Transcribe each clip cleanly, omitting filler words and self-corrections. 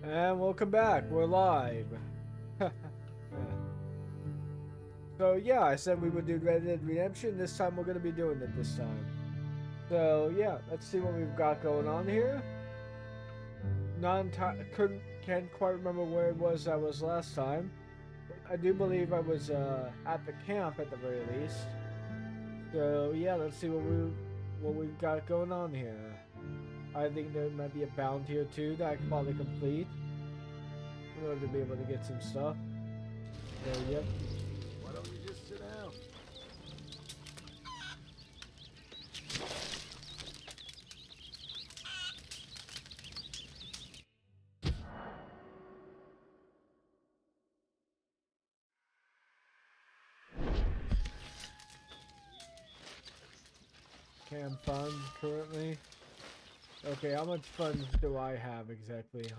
And welcome back. We're live. Yeah. So yeah, I said we would do Red Dead Redemption. This time we're gonna be doing it this time. So yeah, let's see what we've got going on here. Can't quite remember where it was I was last time. I do believe I was at the camp at the very least. So yeah, let's see what we've got going on here. I think there might be a bounty or two that I could probably complete in order to be able to get some stuff. So yep. Why don't you just sit down? Cam fund currently. Okay, how much funds do I have exactly?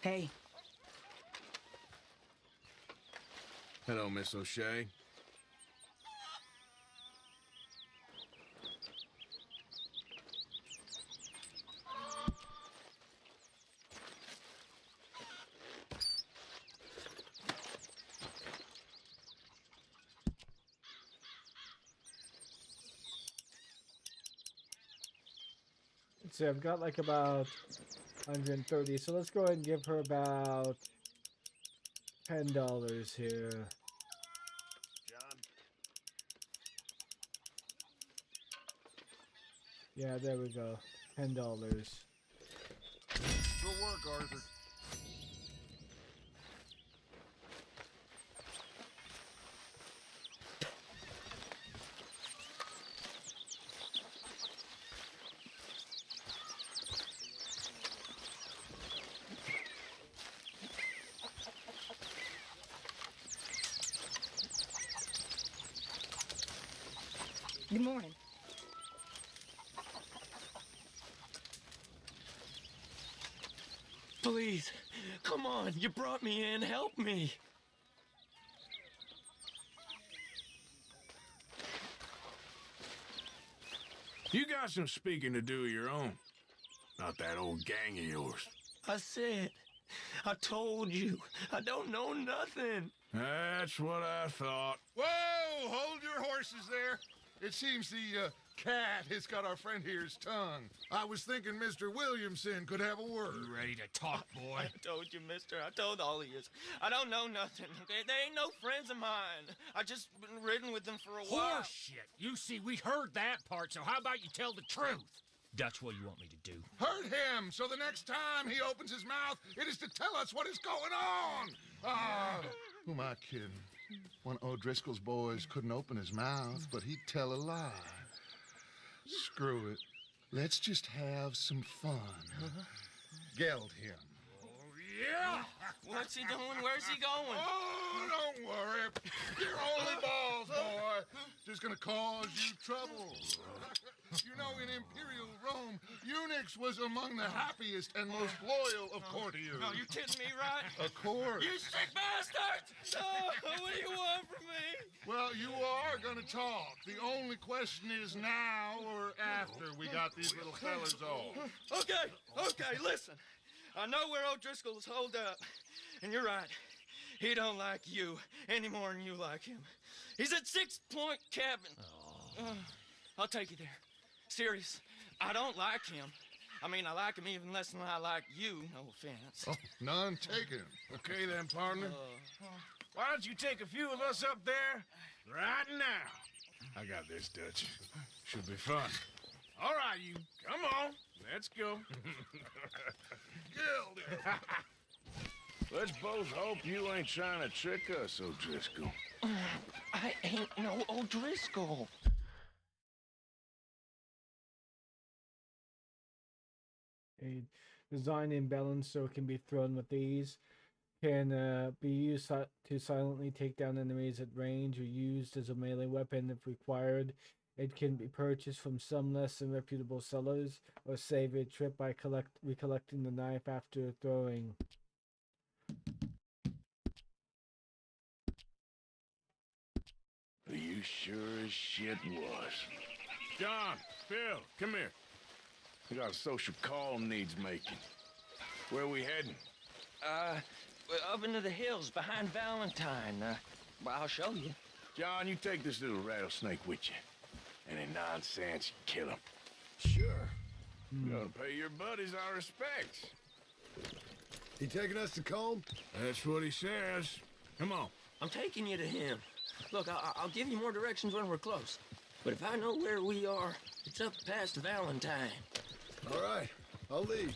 Hey, Hello, Miss O'Shea. Let's see, I've got like about 130, so let's go ahead and give her about $10 here. John. Yeah, there we go. $10. Good work, Arthur. good morning. Please, come on, you brought me in, help me. You got some speaking to do of your own. Not that old gang of yours. I said, I told you, I don't know nothing. That's what I thought. Whoa! Hold your horses there. It seems the cat has got our friend here's tongue. I was thinking Mr. Williamson could have a word. You ready to talk, boy? I told you, mister, I told all of you. I don't know nothing, okay? They ain't no friends of mine. I just been ridden with them for a while. Horseshit. You see, we heard that part, so how about you tell the truth? That's what you want me to do. Hurt him, so the next time he opens his mouth, it is to tell us what is going on. Ah, who am I kidding? One of O'Driscoll's boys couldn't open his mouth, but he'd tell a lie. Screw it. Let's just have some fun. Geld him. Yeah! What's he doing? Where's he going? Oh, don't worry. You're only balls, boy. Just gonna cause you trouble. You know, in Imperial Rome, eunuchs was among the happiest and most loyal of courtiers. No, you kidding me, right? Of course. You sick bastard! Oh, what do you want from me? Well, you are gonna talk. The only question is now or after we got these little fellas off. Okay, listen. I know where O'Driscoll's holed up, and you're right. He don't like you any more than you like him. He's at 6 Point Cabin. I'll take you there. Serious. I don't like him. I mean, I like him even less than I like you. No offense. Oh, none taken. Okay then, partner. Why don't you take a few of us up there right now? I got this, Dutch. Should be fun. All right, you. Come on. Let's go. Geld him. Let's both hope you ain't trying to trick us, O'Driscoll. I ain't no O'Driscoll. A design and balance so it can be thrown with ease. can be used to silently take down enemies at range or used as a melee weapon if required. It can be purchased from some less than reputable sellers or save a trip by recollecting the knife after throwing. You sure as shit was. John, Phil, come here. We got a social call needs making. Where are we heading? Up into the hills behind Valentine. Well, I'll show you. John, you take this little rattlesnake with you. Any nonsense, kill him. Sure. We're gonna pay your buddies our respects. He taking us to Combe? That's what he says. Come on. I'm taking you to him. Look, I'll give you more directions when we're close. But if I know where we are, it's up past Valentine. All right, I'll lead.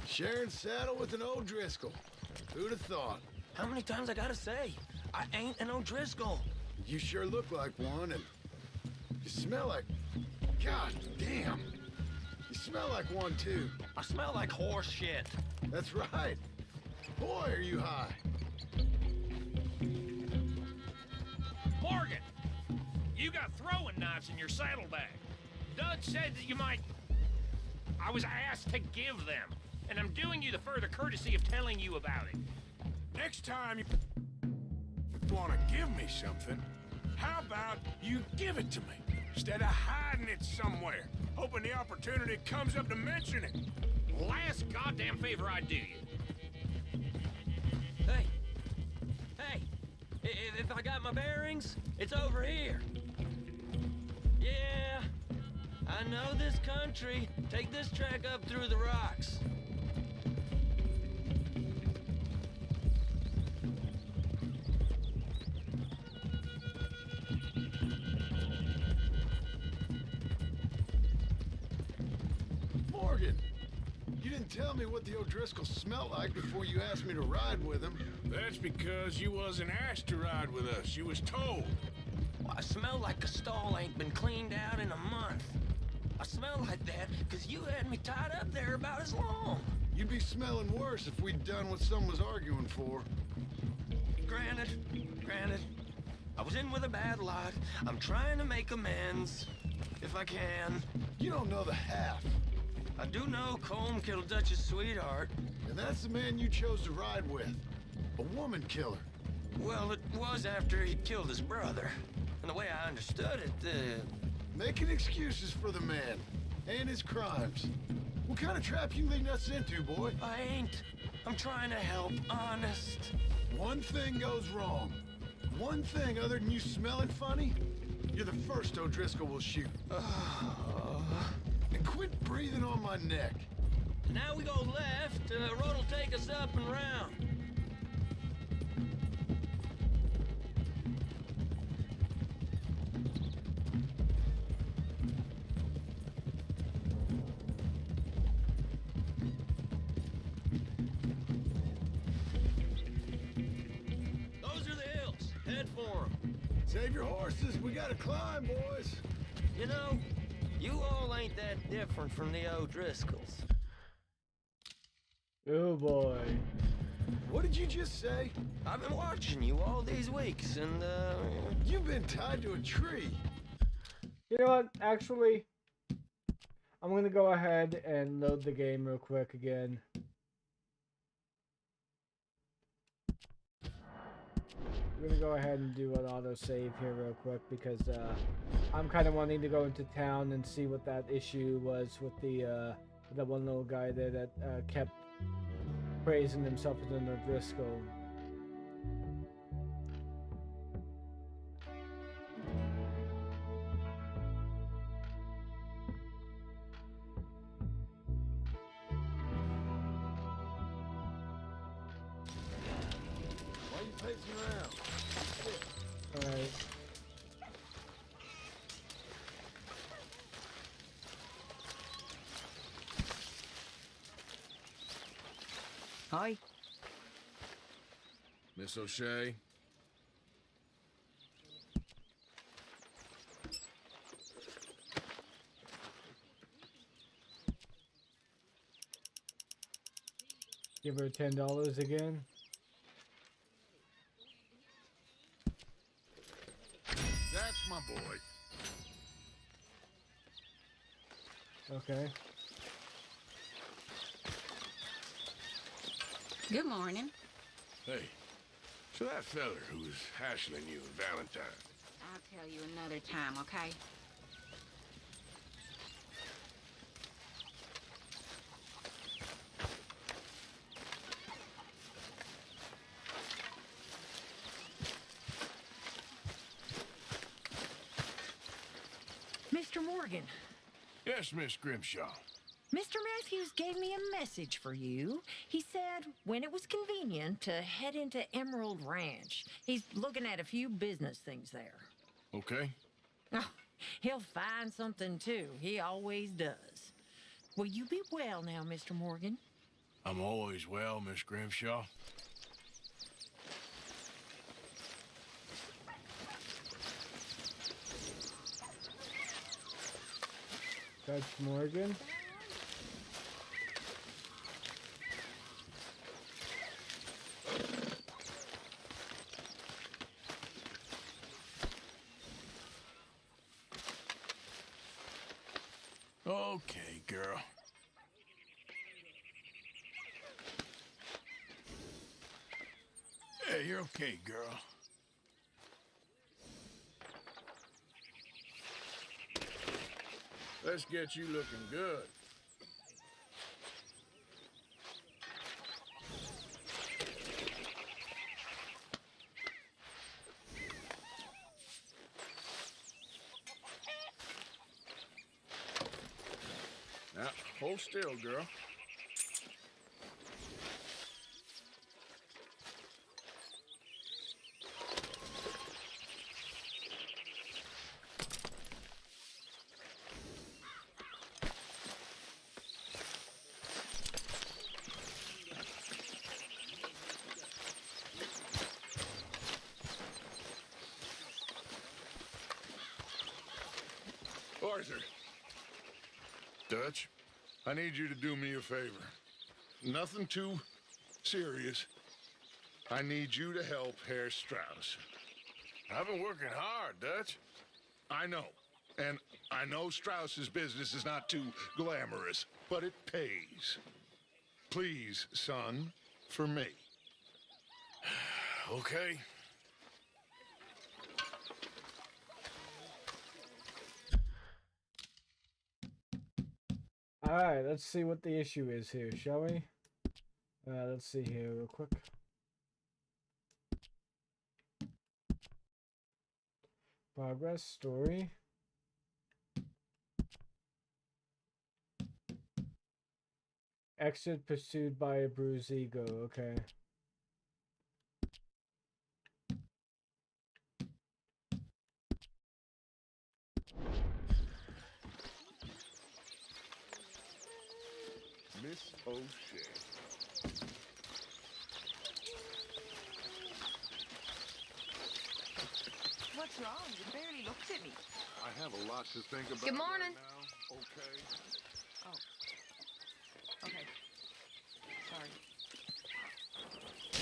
Sharing saddle with an O'Driscoll. Who'd have thought? How many times I gotta say? I ain't an O'Driscoll. You sure look like one, and you smell like... God damn. You smell like one, too. I smell like horse shit. That's right. Boy, are you high. Morgan! You got throwing knives in your saddlebag. Dud said that you might... I was asked to give them, and I'm doing you the further courtesy of telling you about it. Next time you want to give me something, how about you give it to me instead of hiding it somewhere, hoping the opportunity comes up to mention it? Last goddamn favor I do you. Hey. Hey. If I got my bearings, it's over here. Yeah. I know this country. Take this track up through the rocks. Morgan, you didn't tell me what the O'Driscoll smelled like before you asked me to ride with him. That's because you wasn't asked to ride with us. You was told. Well, I smell like a stall ain't been cleaned out in a month. I smell like that because you had me tied up there about as long. You'd be smelling worse if we'd done what some was arguing for. Granted. I was in with a bad lot. I'm trying to make amends, if I can. You don't know the half. I do know Colm killed Dutch's sweetheart. And that's the man you chose to ride with. A woman killer. Well, it was after he'd killed his brother. And the way I understood it, Making excuses for the man. And his crimes. What kind of trap you leading us into, boy? I ain't. I'm trying to help, honest. One thing goes wrong. One thing other than you smelling funny, you're the first O'Driscoll will shoot. And quit breathing on my neck. Now we go left, and the road will take us up and round. Those are the hills. Head for 'em. Save your horses, we gotta climb, boys. You know, you all ain't that different from the O'Driscolls. Oh boy. What did you just say? I've been watching you all these weeks, and, You've been tied to a tree. You know what? Actually, I'm gonna go ahead and load the game real quick again. We're gonna go ahead and do an autosave here real quick because I'm kind of wanting to go into town and see what that issue was with the that one little guy there that kept praising himself as an O'Driscoll. Why are you pacing around? Alright. Hi. Miss O'Shea? Give her $10 again. That's my boy. Okay. Good morning. Hey, so that feller who was hassling you and Valentine, I'll tell you another time, okay? Mr. Morgan, yes, Miss Grimshaw. Mr. Matthews gave me a message for you. He said when it was convenient to head into Emerald Ranch. He's looking at a few business things there. Okay. Oh, he'll find something too. He always does. Will you be well now, Mr. Morgan? I'm always well, Miss Grimshaw. Dutch Morgan. Okay, girl. Hey, you're okay, girl. Let's get you looking good. Now, hold still, girl. Arthur. Dutch? I need you to do me a favor. Nothing too serious. I need you to help Herr Strauss. I've been working hard, Dutch. I know. And I know Strauss's business is not too glamorous, but it pays. Please, son, for me. Okay. Alright, let's see what the issue is here, shall we? Let's see here real quick. Progress, story. Exit pursued by a bruised ego, okay. Miss O'Shea. What's wrong? You barely looked at me. I have a lot to think about. Good morning. Right now, okay? Okay. Sorry.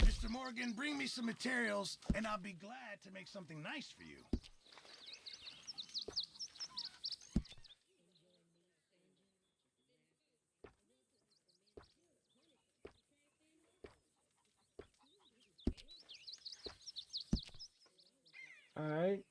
Mr. Morgan, bring me some materials, and I'll be glad to make something nice for you. Alright.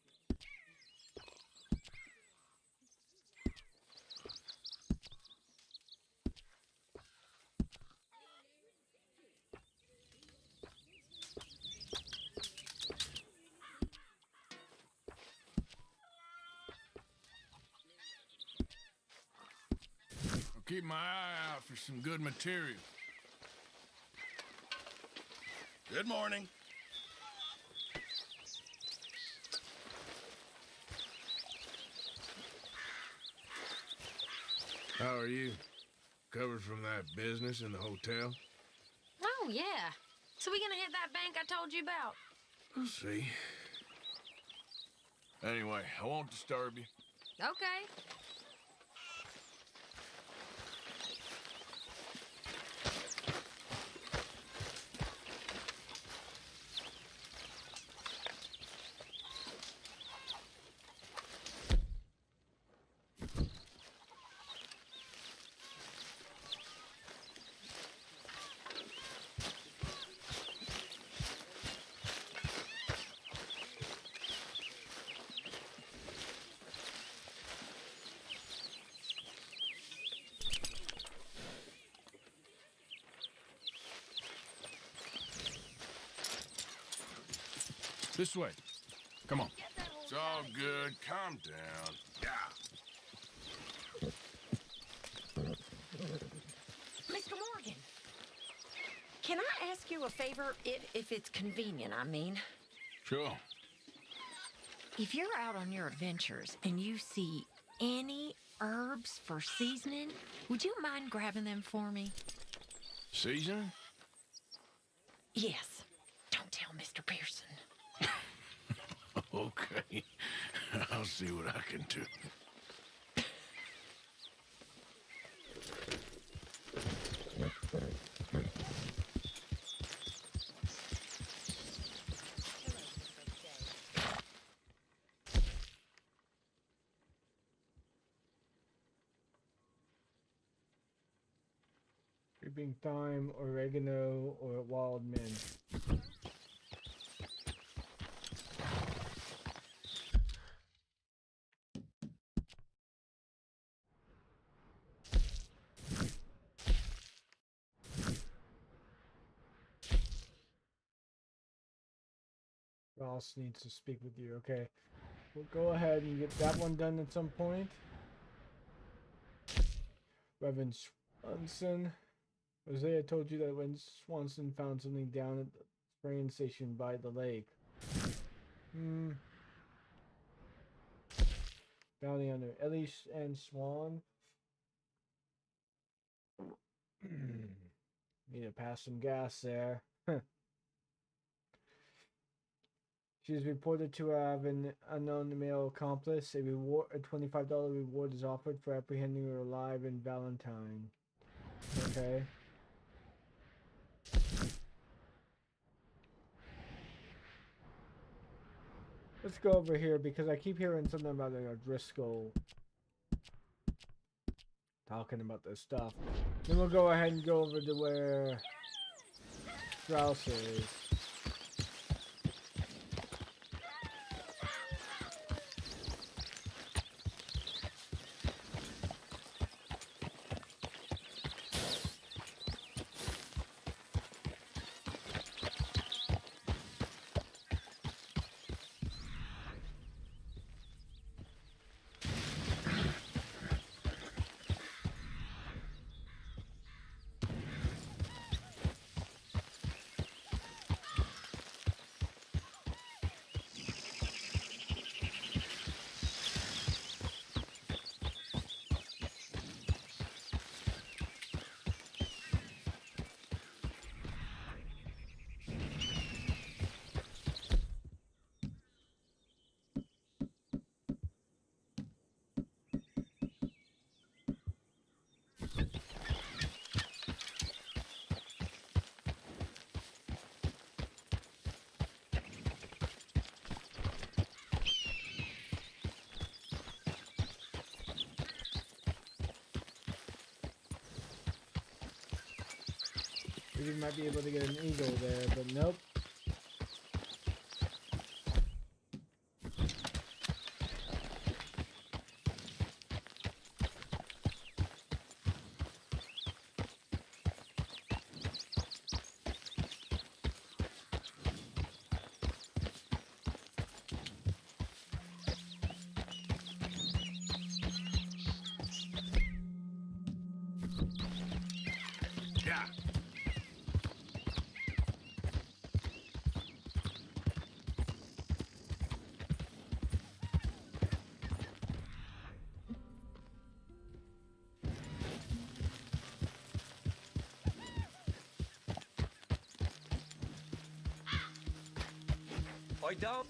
I'll keep my eye out for some good material. Good morning. How are you? Covered from that business in the hotel? Oh, yeah. So we gonna hit that bank I told you about? We'll see. Anyway, I won't disturb you. Okay. This way. Come on. It's all good. Calm down. Yeah. Mr. Morgan, can I ask you a favor, if it's convenient, I mean? Sure. If you're out on your adventures and you see any herbs for seasoning, would you mind grabbing them for me? Seasoning? Yes. Don't tell Mr. Pearson. Okay. I'll see what I can do. Creeping thyme, oregano, or wild mint. Ross needs to speak with you. Okay. We'll go ahead and get that one done at some point. Reverend Swanson. Hosea told you that when Swanson found something down at the train station by the lake. Bounty under Ellie and Swan. Need to pass some gas there. She is reported to have an unknown male accomplice. A $25 reward is offered for apprehending her alive in Valentine. Okay. Let's go over here because I keep hearing something about Driscoll talking about this stuff. Then we'll go ahead and go over to where Strauss is. We might be able to get an eagle there, but nope. Yeah. I don't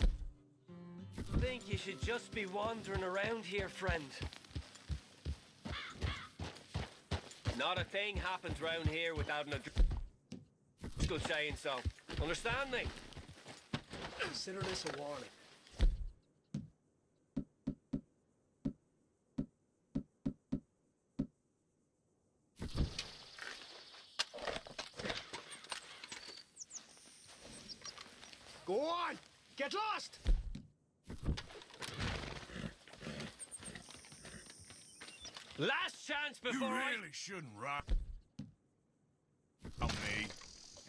think you should just be wandering around here, friend. Not a thing happens round here without an Driscoll saying so. Understand me? Consider this a warning. Go on! Get lost! Last chance before You really shouldn't rock on me.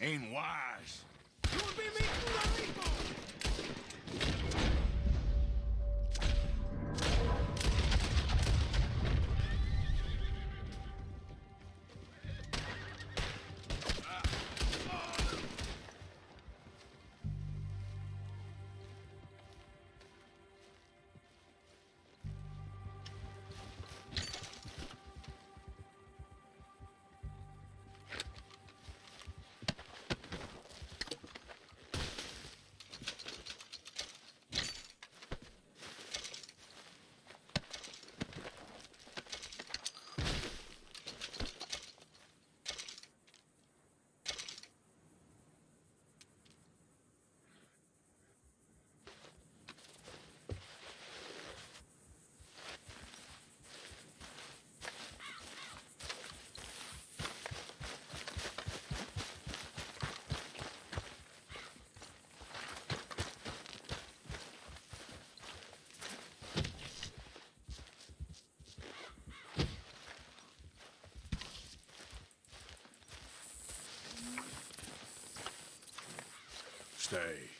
Ain't wise. You'll be meeting the people! Stay.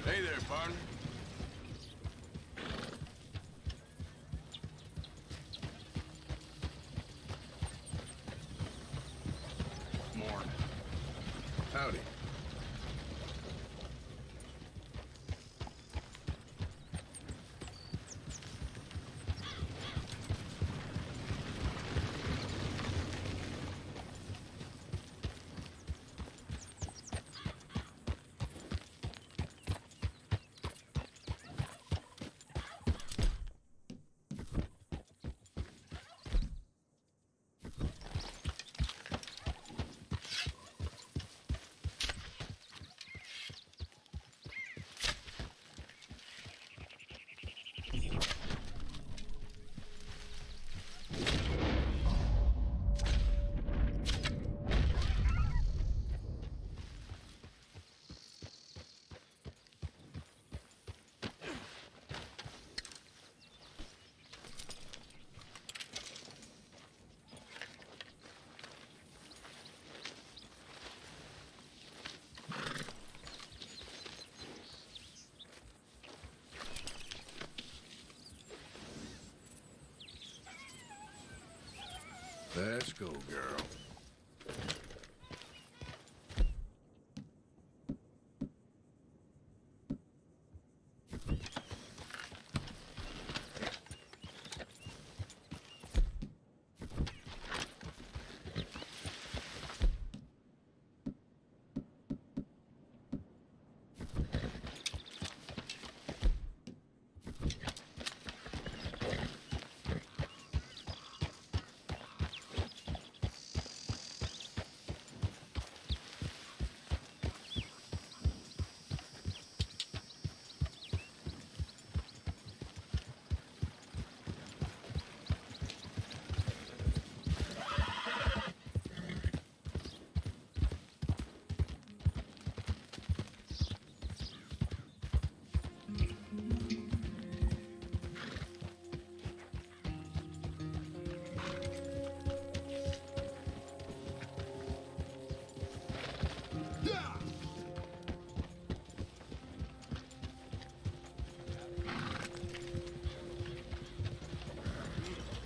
Hey there, partner. Morning. Howdy. Let's go, girl.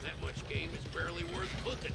That much game is barely worth cooking.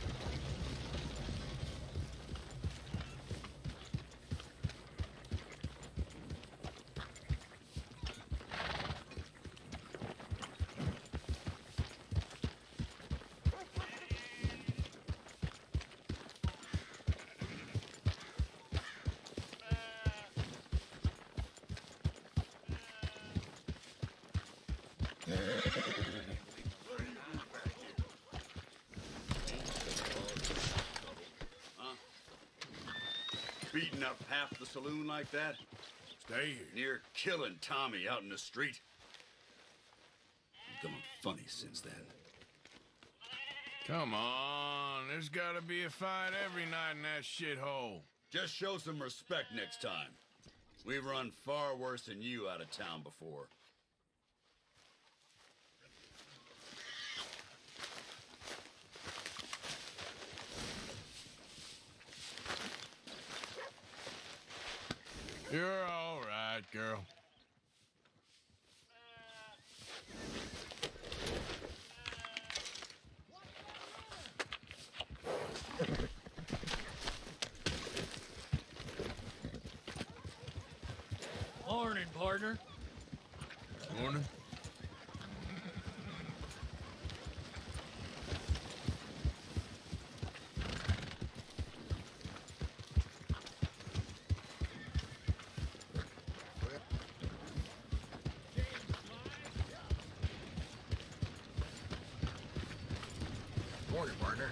Beating up half the saloon like that? Stay here. Near killing Tommy out in the street. Becoming funny since then. Come on, there's gotta be a fight every night in that shithole. Just show some respect next time. We've run far worse than you out of town before. You're all right, girl. Morning, partner. Morning. Morning, partner.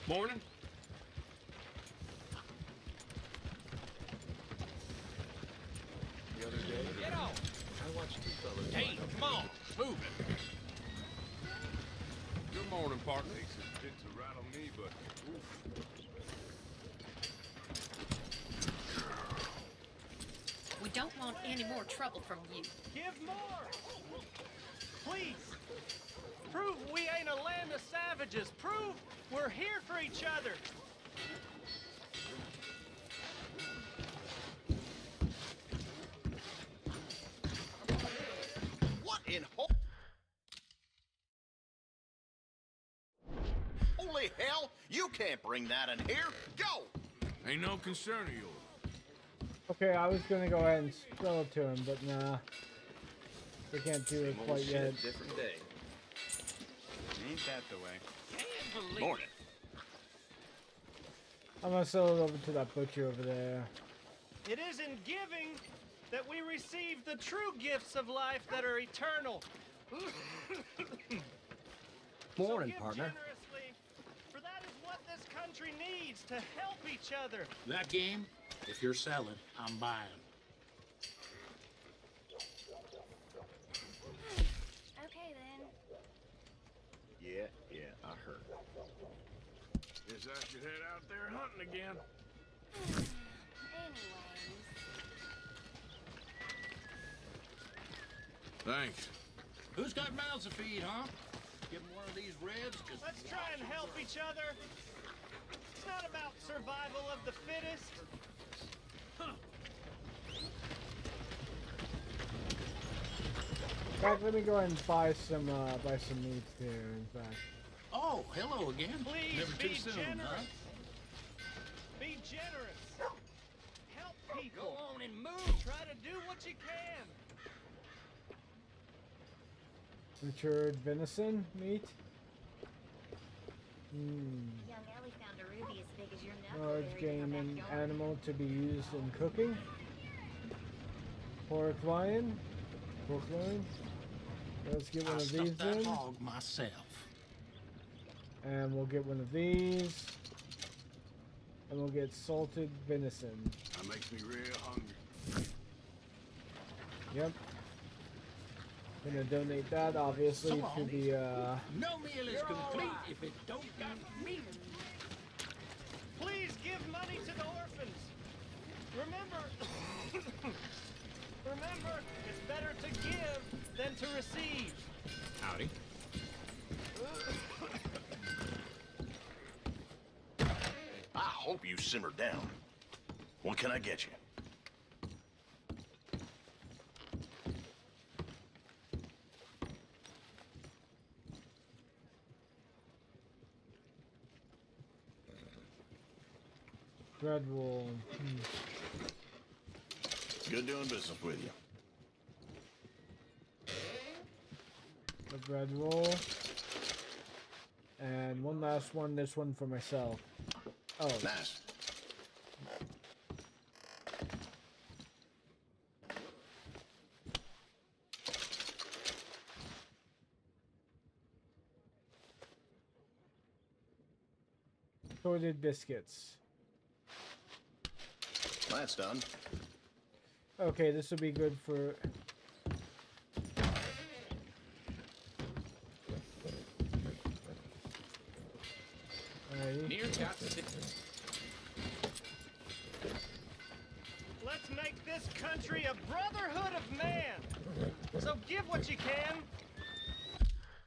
Morning. The other day, Get on. I watched two fellas. Hey, come on. Move it. Good morning, partner. Takes a bit to rattle me, but We don't want any more trouble from you. Give more! Please! Prove we ain't a land of savages. Prove we're here for each other. What in holy hell? You can't bring that in here. Go! ain't no concern of yours. Okay, I was gonna go ahead and sell it to him, but nah. We can't do it quite yet. Different day. Ain't that the way? Morning. I'm gonna sell it over to that butcher over there. It is in giving that we receive the true gifts of life that are eternal. Morning, partner. Generously, for that is what this country needs to help each other. That game, if you're selling, I'm buying. Okay, then. Yeah, I heard. Guess I should head out there hunting again. Anyways. Thanks. Who's got mouths to feed, huh? Give 'em one of these reds, 'cause Let's try and help each other. It's not about survival of the fittest. In fact, let me go ahead and buy some meats here, in fact. Oh, hello again. Please Never be too soon, generous. huh? Be generous. Help people. Go on and move. Try to do what you can. Matured venison meat. Young Ellie found a ruby as big as your knuckle Large buried in her game and backyard. animal to be used in cooking. Pork lion. Pork loin. Let's get one I of stuffed these that in. hog myself. And we'll get one of these. And we'll get salted venison. That makes me real hungry. Yep. Gonna donate that obviously Come to on. the No meal is complete if it don't got meat. Please give money to the orphans. Remember, remember, it's better to give than to receive. Howdy. I hope you simmer down. What can I get you? bread wool. Good doing business with you. A bread roll. And one last one, this one for myself. Oh. Nice. Sorted biscuits. That's done. Okay, this will be good for... Near got Let's make this country a brotherhood of man. So give what you can.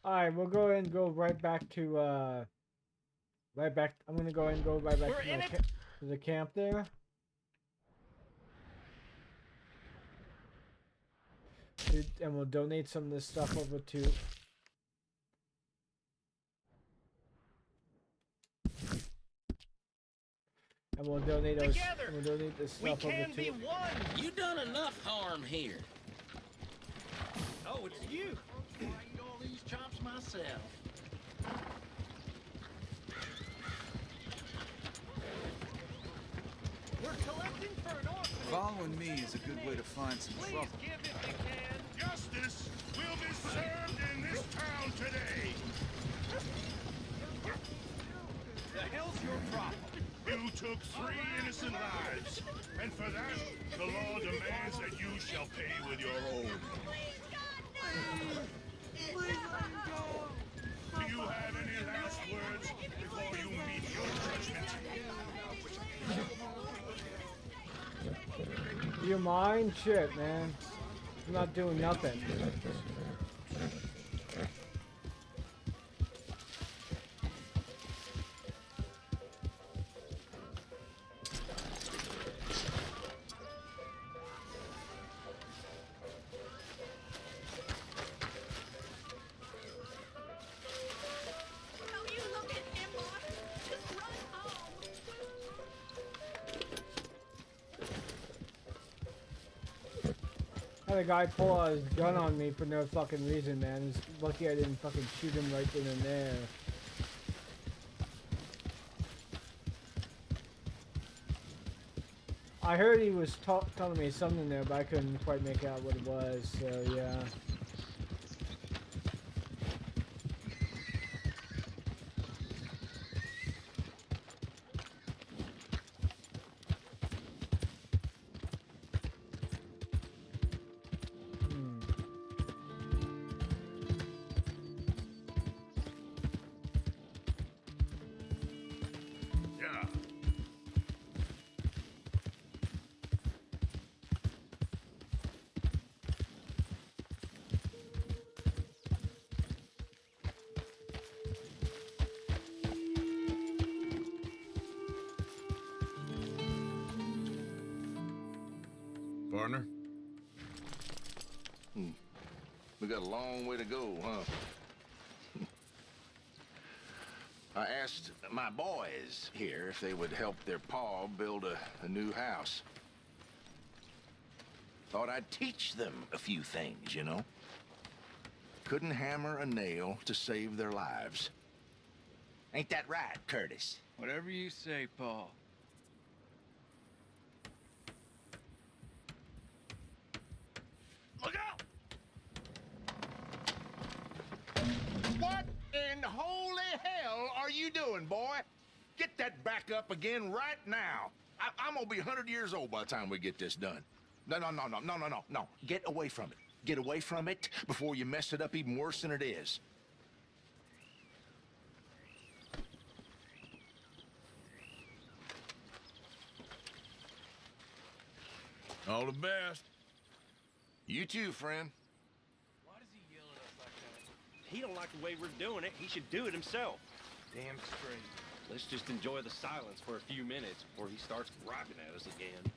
Alright, we'll go ahead and go right back to, I'm gonna go ahead and go right back to the camp there. And we'll donate some of this stuff over to... And we'll donate those. We'll donate this stuff over to. You done enough harm here. Oh, it's you. I eat all these chops myself. We're collecting for an orphanage. Following me is a good way to find some trouble. Please give if you can. Justice will be served in this town today. The hell's your problem? You took 3 innocent lives, and for that, the law demands that you shall pay with your own. Do you have any last words before you meet your judgment? You mind? Shit, man. I'm not doing nothing. Had a guy pull out his gun on me for no fucking reason, man. It's lucky I didn't fucking shoot him right then and there. I heard he was telling me something there, but I couldn't quite make out what it was, so yeah. Partner? We got a long way to go, huh? I asked my boys here if they would help their pa build a new house. Thought I'd teach them a few things, you know? Couldn't hammer a nail to save their lives. Ain't that right, Curtis? Whatever you say, Paul. Look out! What in holy hell are you doing, boy? Get that back up again right now. I'm gonna be 100 years old by the time we get this done. No. Get away from it. Get away from it before you mess it up even worse than it is. All the best. You too, friend. Why does he yell at us like that? He don't like the way we're doing it. He should do it himself. Damn straight. Let's just enjoy the silence for a few minutes before he starts griping at us again.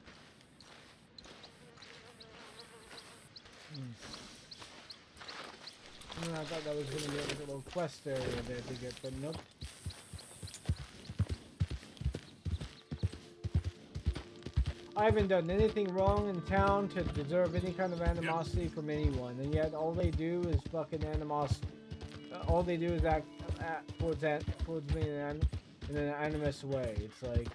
I thought that was gonna be like a little quest area there to get, but nope. I haven't done anything wrong in town to deserve any kind of animosity from anyone, and yet all they do is fucking animosity. All they do is act towards me in an animus way. It's like.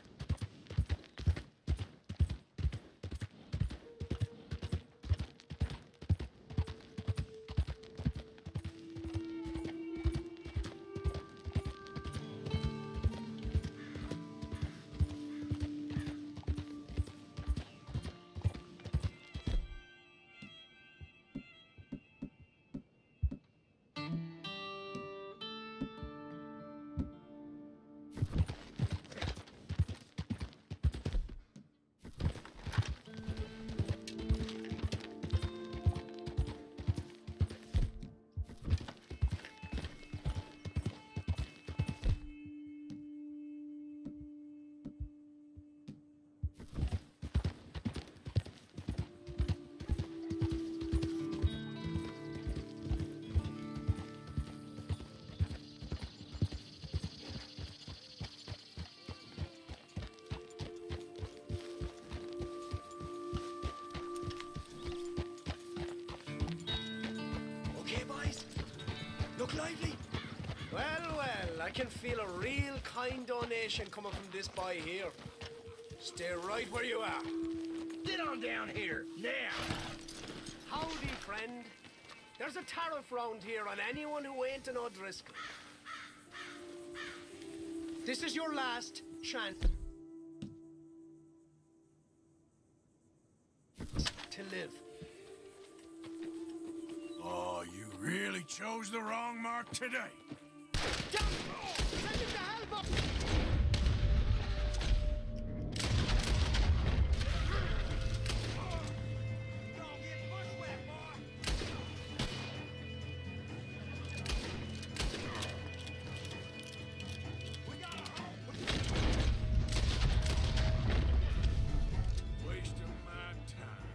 Okay, boys? Look lively. Well, well, I can feel a real kind donation coming from this boy here. Stay right where you are. Get on down here, now. Howdy, friend. There's a tariff round here on anyone who ain't an O'Driscoll. This is your last chance to live. Oh, you really chose the wrong mark today. Send him to hell, Bob! Wasting my time.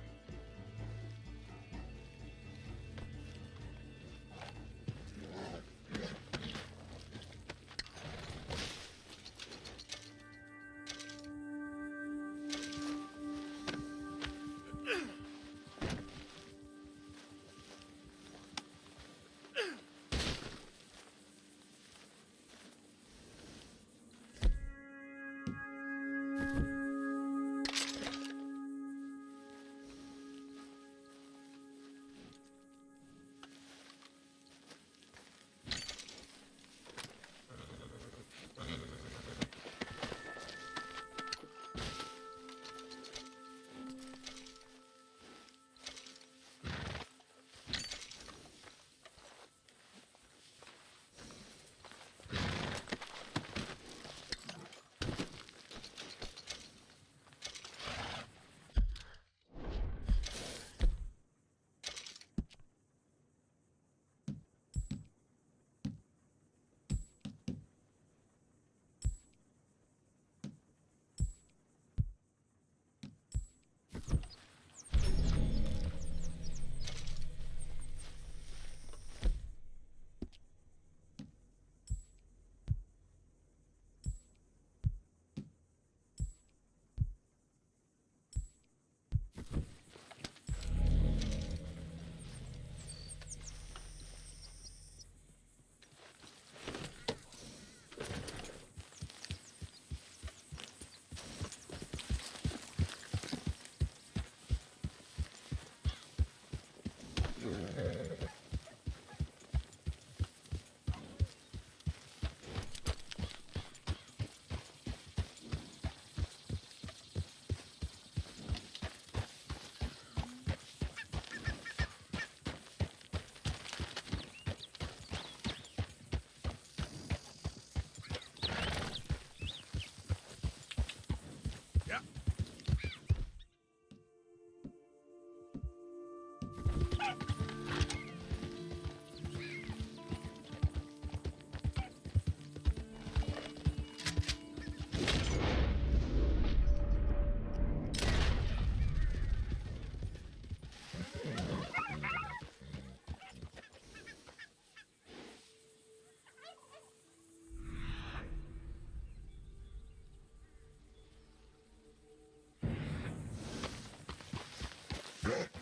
Yep.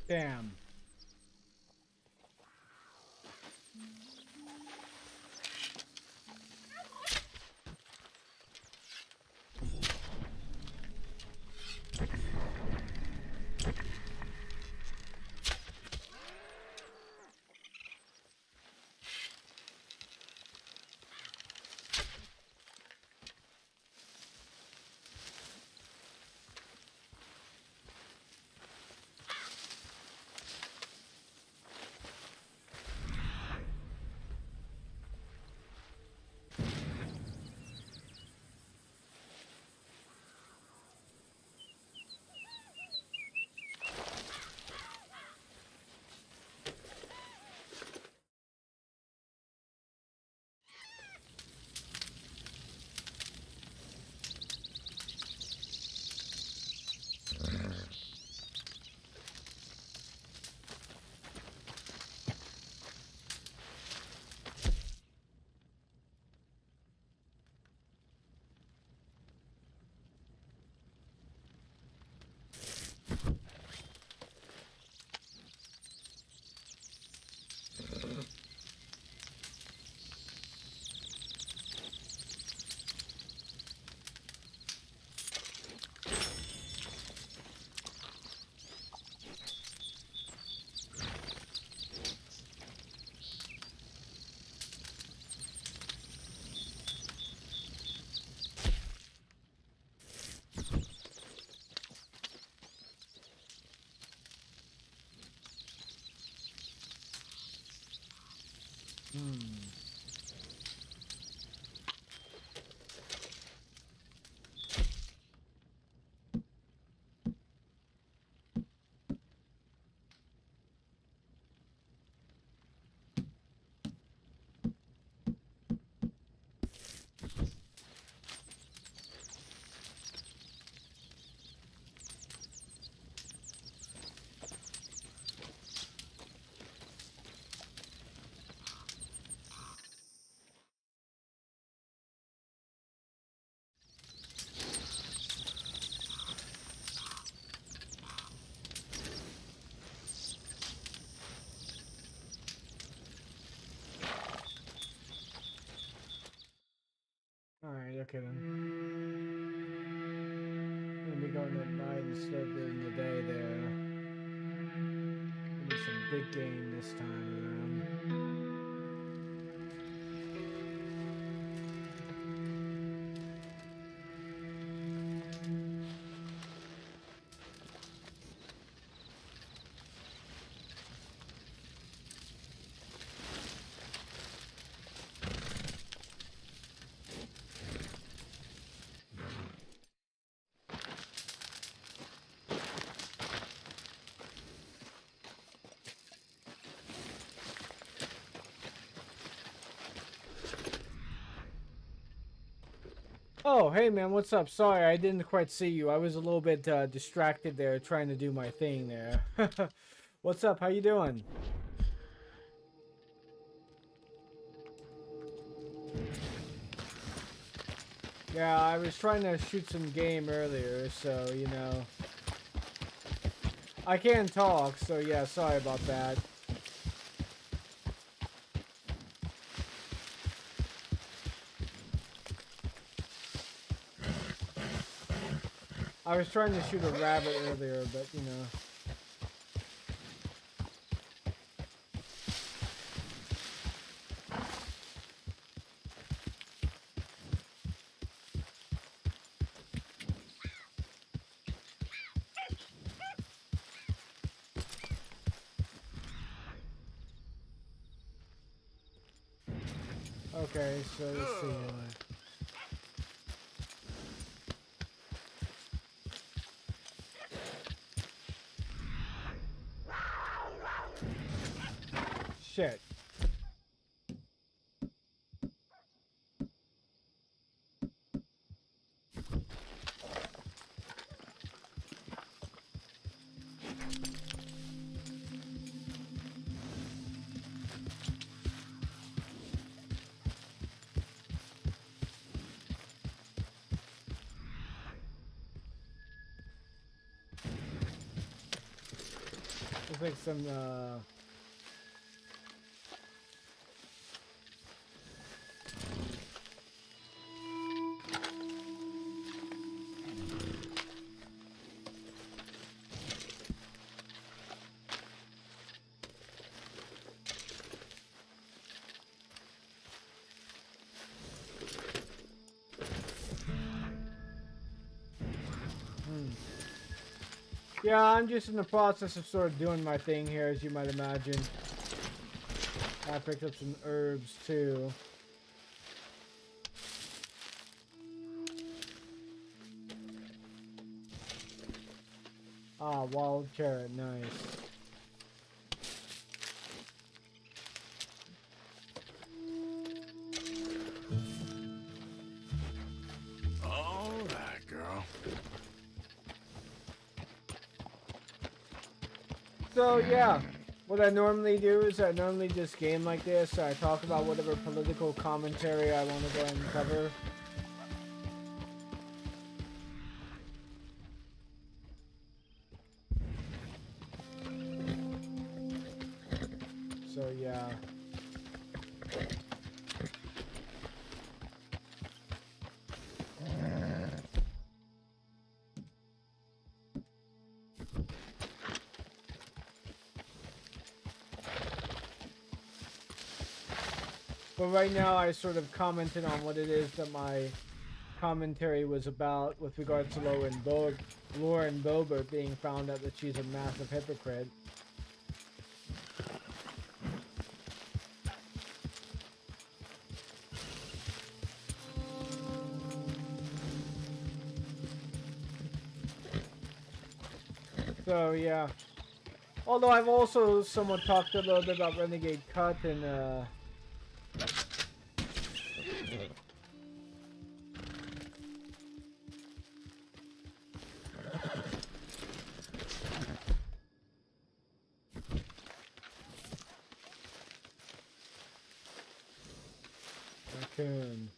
Damn. kidding. I'm gonna be going at night instead of during the day there. Gonna be some big game this time around. Oh, hey man, what's up? Sorry, I didn't quite see you. I was a little bit distracted there trying to do my thing there. What's up? How you doing? Yeah, I was trying to shoot some game earlier, so, you know. I can talk, so yeah, sorry about that. I was trying to shoot a rabbit earlier, but you know. Okay, so let's see. Shit. Looks like some yeah, I'm just in the process of sort of doing my thing here, as you might imagine. I picked up some herbs too. Ah, wild carrot, nice. All right, girl. So yeah, what I normally do is I normally just game like this. I talk about whatever political commentary I want to go ahead and cover. So yeah. But right now I sort of commented on what it is that my commentary was about with regards to Lauren Boebert being found out that she's a massive hypocrite. So yeah. Although I've also somewhat talked a little bit about Renegade Cut and Raccoon.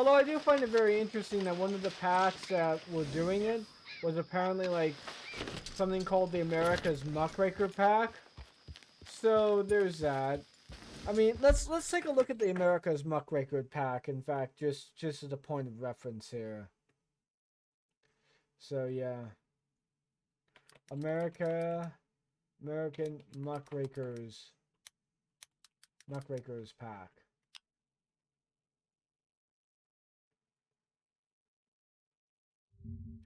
Although I do find it very interesting that one of the packs that were doing it was apparently like something called the America's Muckraker pack. So there's that. I mean, let's take a look at the America's Muckraker pack. In fact, just as a point of reference here. So yeah, American Muckrakers pack.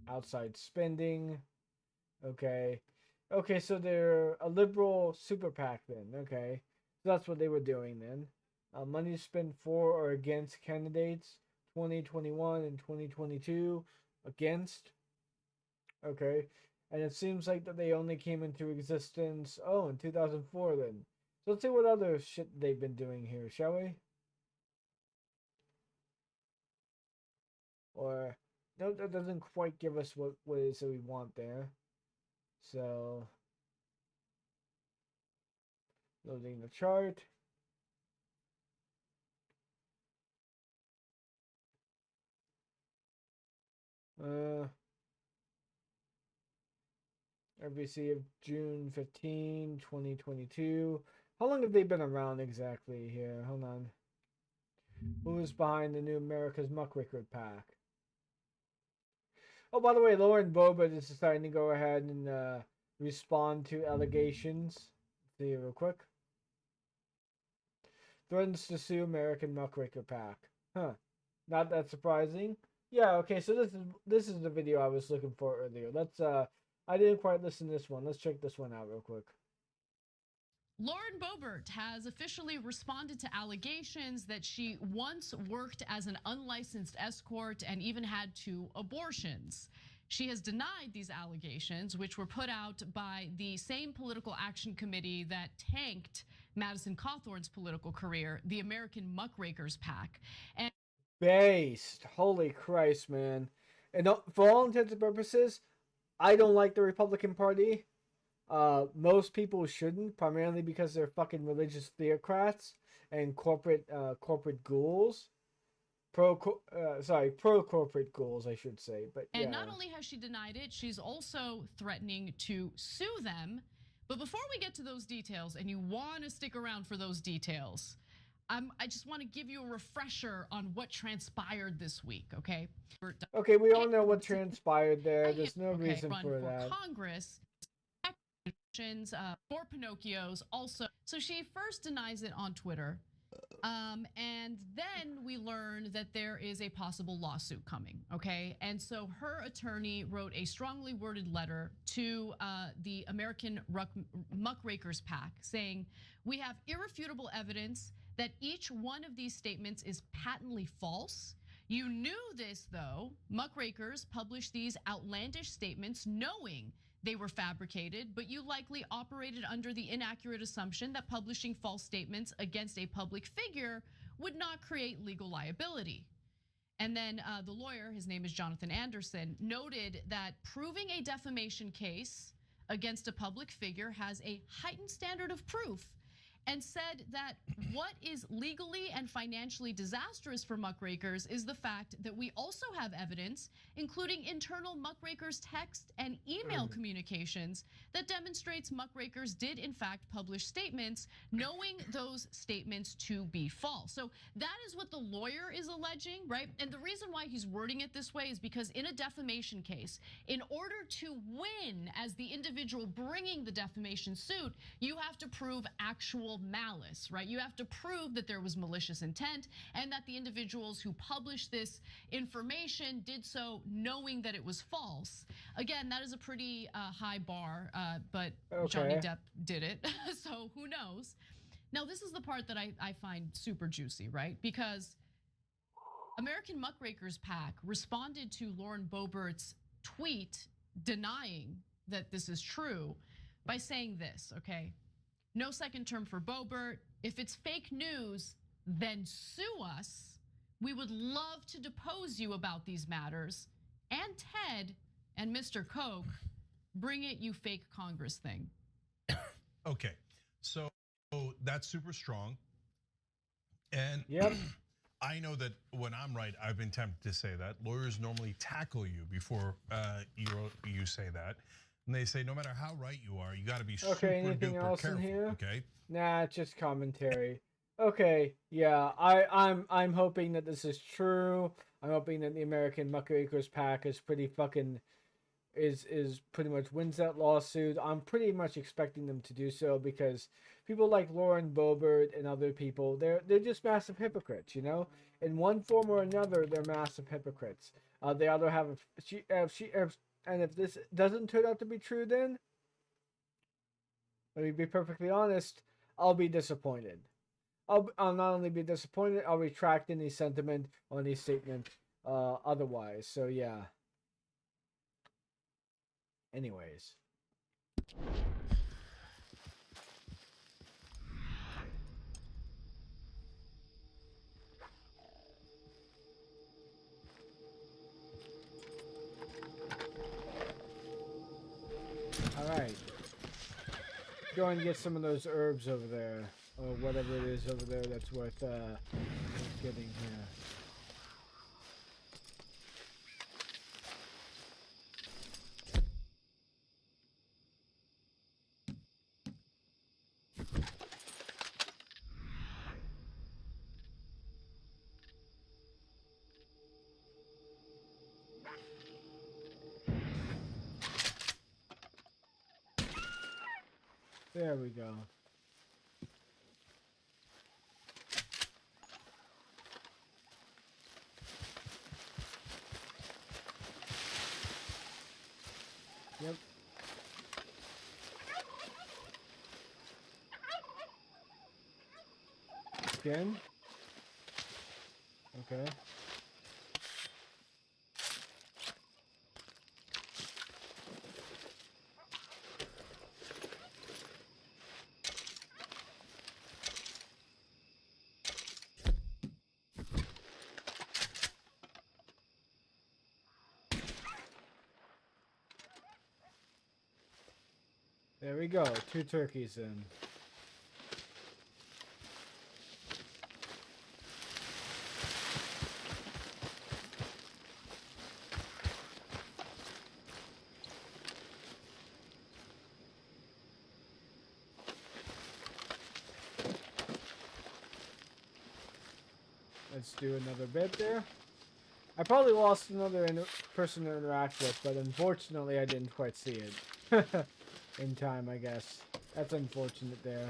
Outside spending. Okay. Okay, so they're a liberal super PAC then. Okay. So that's what they were doing then. Money to spend for or against candidates. 2021 and 2022. Against. Okay. And it seems like that they only came into existence, in 2004 then. So let's see what other shit they've been doing here, shall we? Or... no, that doesn't quite give us what it is that we want there. So, loading the chart. RBC of June 15, 2022. How long have they been around exactly here? Hold on. Who is behind the new America's Muckraker pack? Oh, by the way, Lauren Boebert is deciding to go ahead and respond to allegations. See real quick. Threatens to sue American Muckraker pack. Huh. Not that surprising. Yeah, okay, so this is the video I was looking for earlier. Let's I didn't quite listen to this one. Let's check this one out real quick. Lauren Boebert has officially responded to allegations that she once worked as an unlicensed escort and even had 2 abortions. She has denied these allegations, which were put out by the same political action committee that tanked Madison Cawthorn's political career, the American Muckrakers PAC. And based. Holy Christ, man. And for all intents and purposes, I don't like the Republican Party. Most people shouldn't, primarily because they're fucking religious theocrats and corporate ghouls. Pro corporate ghouls, I should say. But and not only has she denied it, she's also threatening to sue them. But before we get to those details, and you want to stick around for those details, I just want to give you a refresher on what transpired this week, okay? Okay, we all know what transpired there. There's no reason for that. Congress. For Pinocchios also. So she first denies it on Twitter. And then we learn that there is a possible lawsuit coming, okay? And so her attorney wrote a strongly worded letter to the American Muckrakers PAC saying, we have irrefutable evidence that each one of these statements is patently false. You knew this, though. Muckrakers published these outlandish statements knowing they were fabricated, but you likely operated under the inaccurate assumption that publishing false statements against a public figure would not create legal liability. And then the lawyer, his name is Jonathan Anderson, noted that proving a defamation case against a public figure has a heightened standard of proof, and said that what is legally and financially disastrous for Muckrakers is the fact that we also have evidence, including internal Muckrakers text and email communications, that demonstrates Muckrakers did in fact publish statements, knowing those statements to be false. So that is what the lawyer is alleging, right? And the reason why he's wording it this way is because in a defamation case, in order to win as the individual bringing the defamation suit, you have to prove actual malice, right? You have to prove that there was malicious intent and that the individuals who published this information did so knowing that it was false. Again, that is a pretty high bar, but Johnny Depp did it, so who knows? Now, this is the part that I find super juicy, right? Because American Muckrakers PAC responded to Lauren Boebert's tweet denying that this is true by saying this, okay? No second term for Boebert. If it's fake news, then sue us. We would love to depose you about these matters. And Ted and Mr. Koch, bring it, you fake Congress thing. Okay, so that's super strong. And I know that when I'm right, I've been tempted to say that. Lawyers normally tackle you before you say that. And they say no matter how right you are, you got to be super anything duper else careful. in here? Okay. Nah, it's just commentary. Okay, yeah, I'm hoping that this is true. I'm hoping that the American Muckrakers pack is pretty fucking is pretty much wins that lawsuit. I'm pretty much expecting them to do so because people like Lauren Boebert and other people, they're just massive hypocrites, you know? In one form or another, they're massive hypocrites. They either have and if this doesn't turn out to be true, then let me be perfectly honest, I'll be disappointed. I'll not only be disappointed, I'll retract any sentiment or any statement otherwise. So yeah. Anyways. Alright. Go and get some of those herbs over there. Or whatever it is over there that's worth getting here. There we go. Yep. Again? Okay. There we go, 2 turkeys in. Let's do another bit there. I probably lost another person to interact with, but unfortunately I didn't quite see it. In time, I guess. That's unfortunate there.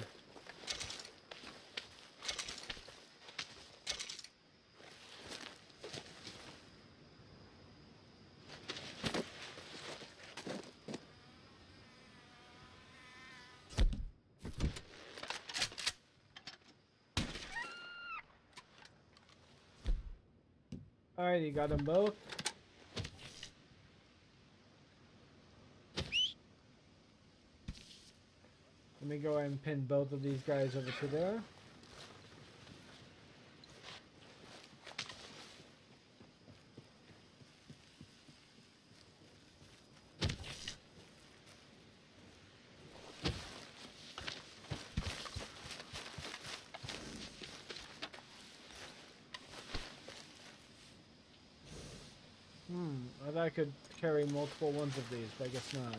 Alright, you got them both. Let me go ahead and pin both of these guys over to there. I thought I could carry multiple ones of these, but I guess not.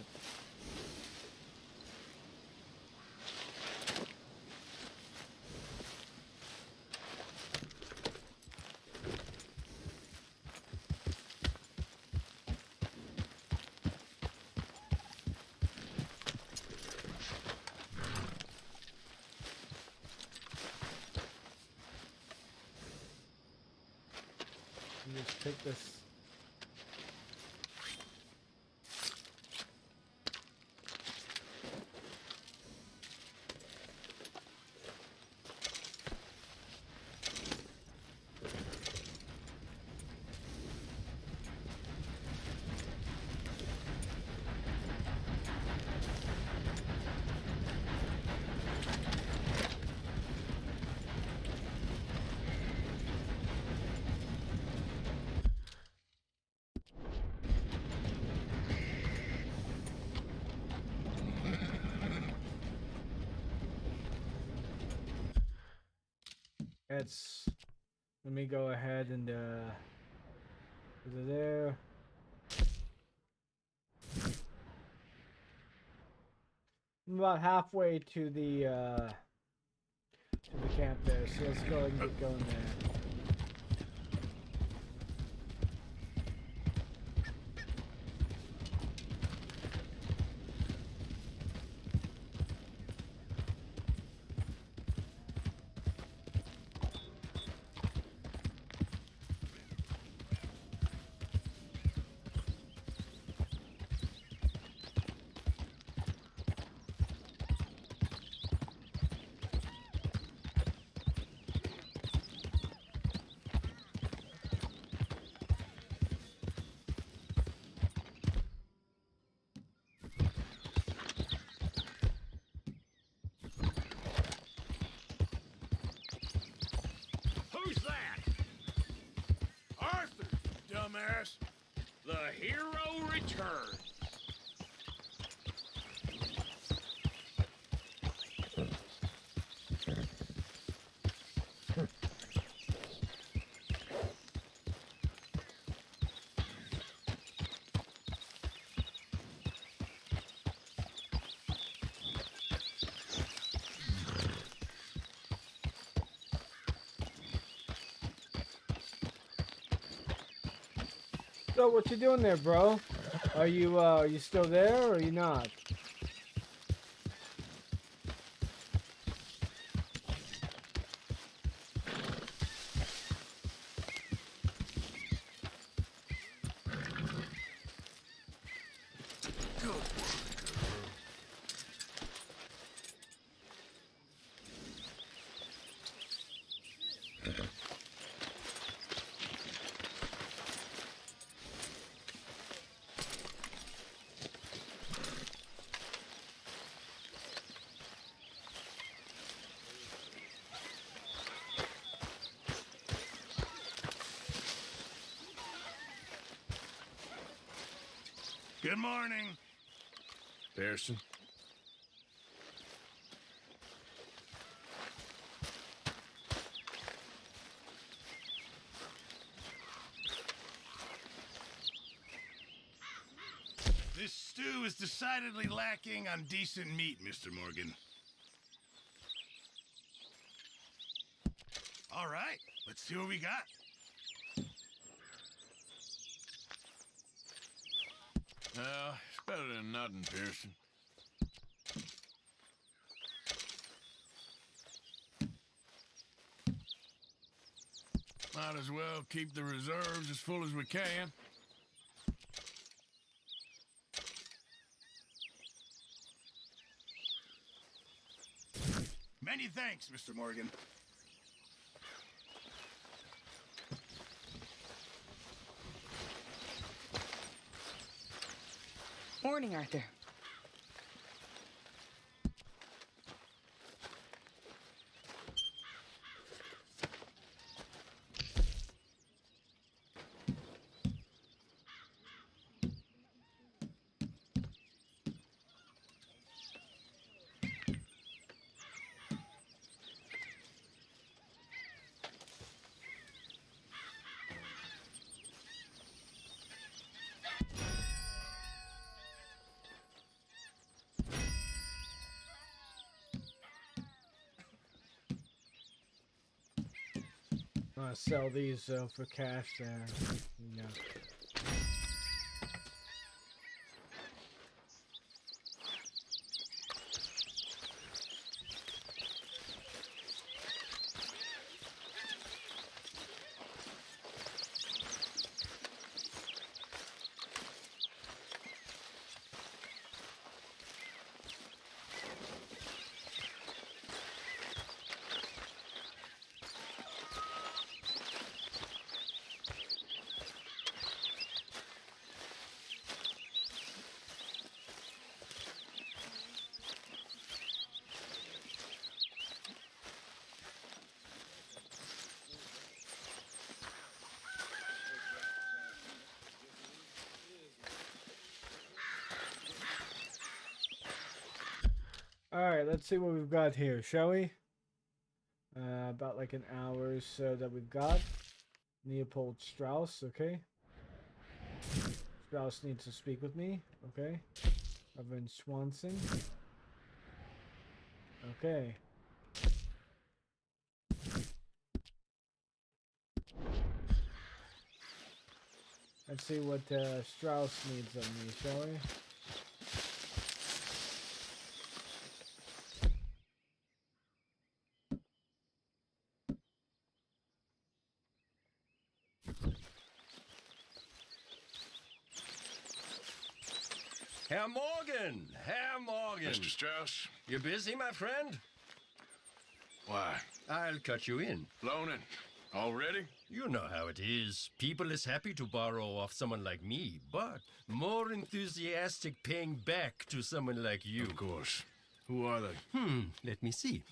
Just take this. Let me go ahead and is it there? I'm about halfway to the camp there, so let's go ahead and get going there. Who's that? Arthur, dumbass. The hero returns. So what you doing there, bro? Are you still there or are you not? Good morning. Pearson. This stew is decidedly lacking on decent meat, Mr. Morgan. All right, let's see what we got. It's better than nothing, Pearson. Might as well keep the reserves as full as we can. Many thanks, Mr. Morgan. Morning, Arthur. Sell these for cash there. Yeah. Alright, let's see what we've got here, shall we? About like an hour or so that we've got. Leopold Strauss, okay. Strauss needs to speak with me, okay. Reverend Swanson. Okay. Let's see what Strauss needs of me, shall we? Herr Morgan! Herr Morgan! Mr. Strauss? You busy, my friend? Why? I'll cut you in. Loaning? Already? You know how it is. People is happy to borrow off someone like me, but more enthusiastic paying back to someone like you. Of course. Who are they? Let me see.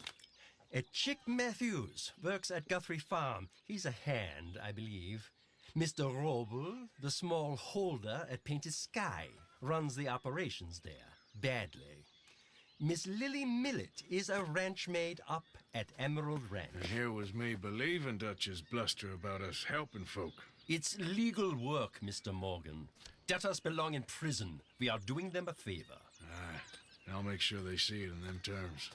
Chick Matthews works at Guthrie Farm. He's a hand, I believe. Mr. Roble, the small holder at Painted Sky, runs the operations there, badly. Miss Lily Millet is a ranch maid up at Emerald Ranch. And here was me believing Dutch's bluster about us helping folk. It's legal work, Mr. Morgan. Debtors belong in prison. We are doing them a favor. Aye. I'll make sure they see it in them terms.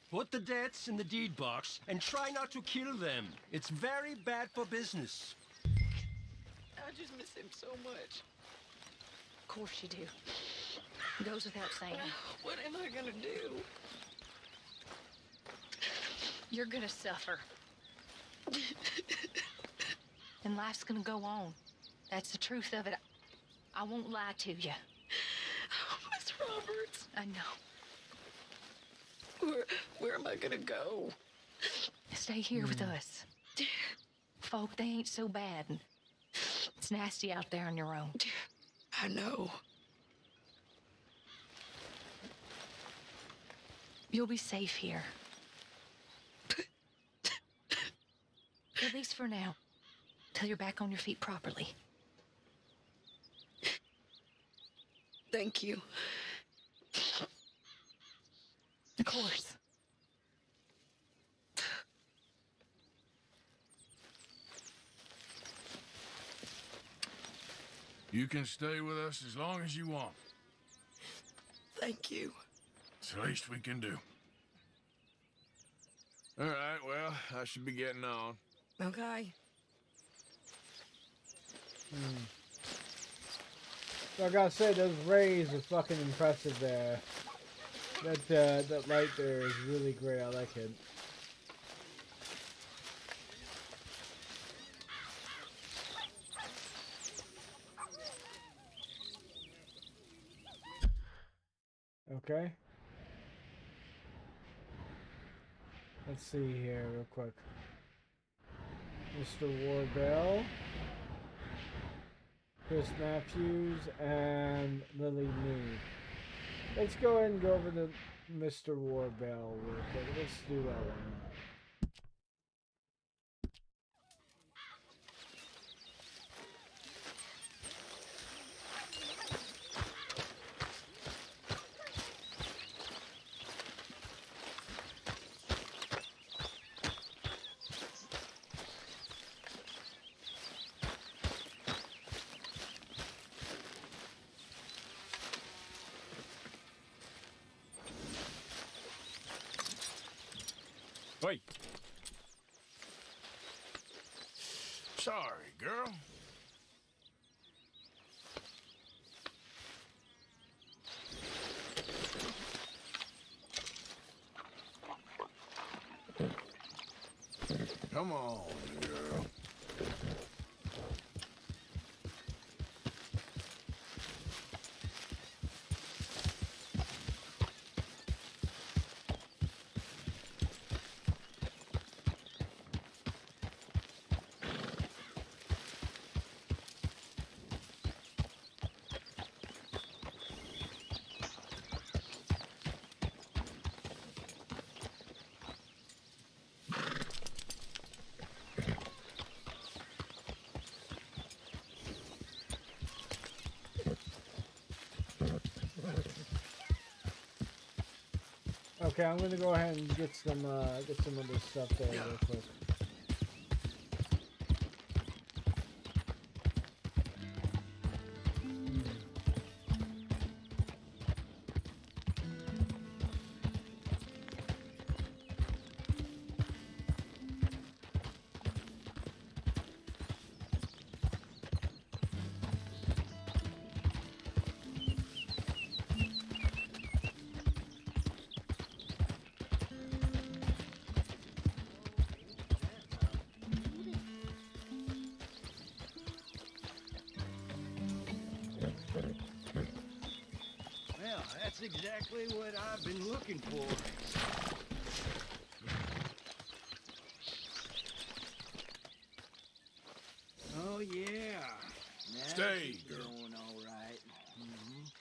Put the debts in the deed box and try not to kill them. It's very bad for business. I just miss him so much. Of course you do. Goes without saying. What am I gonna do? You're gonna suffer. And life's gonna go on. That's the truth of it. I won't lie to you. Oh, Miss Roberts. I know. Where am I gonna go? Stay here with us. Folk, they ain't so bad. It's nasty out there on your own. I know. You'll be safe here. At least for now. Till you're back on your feet properly. Thank you. Of course. You can stay with us as long as you want. Thank you. It's the least we can do. All right, well, I should be getting on. Okay. So I gotta say, those rays are fucking impressive there. That light there is really great. I like it. Okay. Let's see here real quick. Mr. Warbell, Chris Matthews, and Lily Mead. Let's go ahead and go over to Mr. Warbell real quick. Let's do that one. Wait. Sorry, girl. Come on, girl. Okay, I'm gonna go ahead and get some other stuff there real quick. exactly what I've been looking for. Oh, yeah. Now Stay, she's girl. Going all right. Mhm.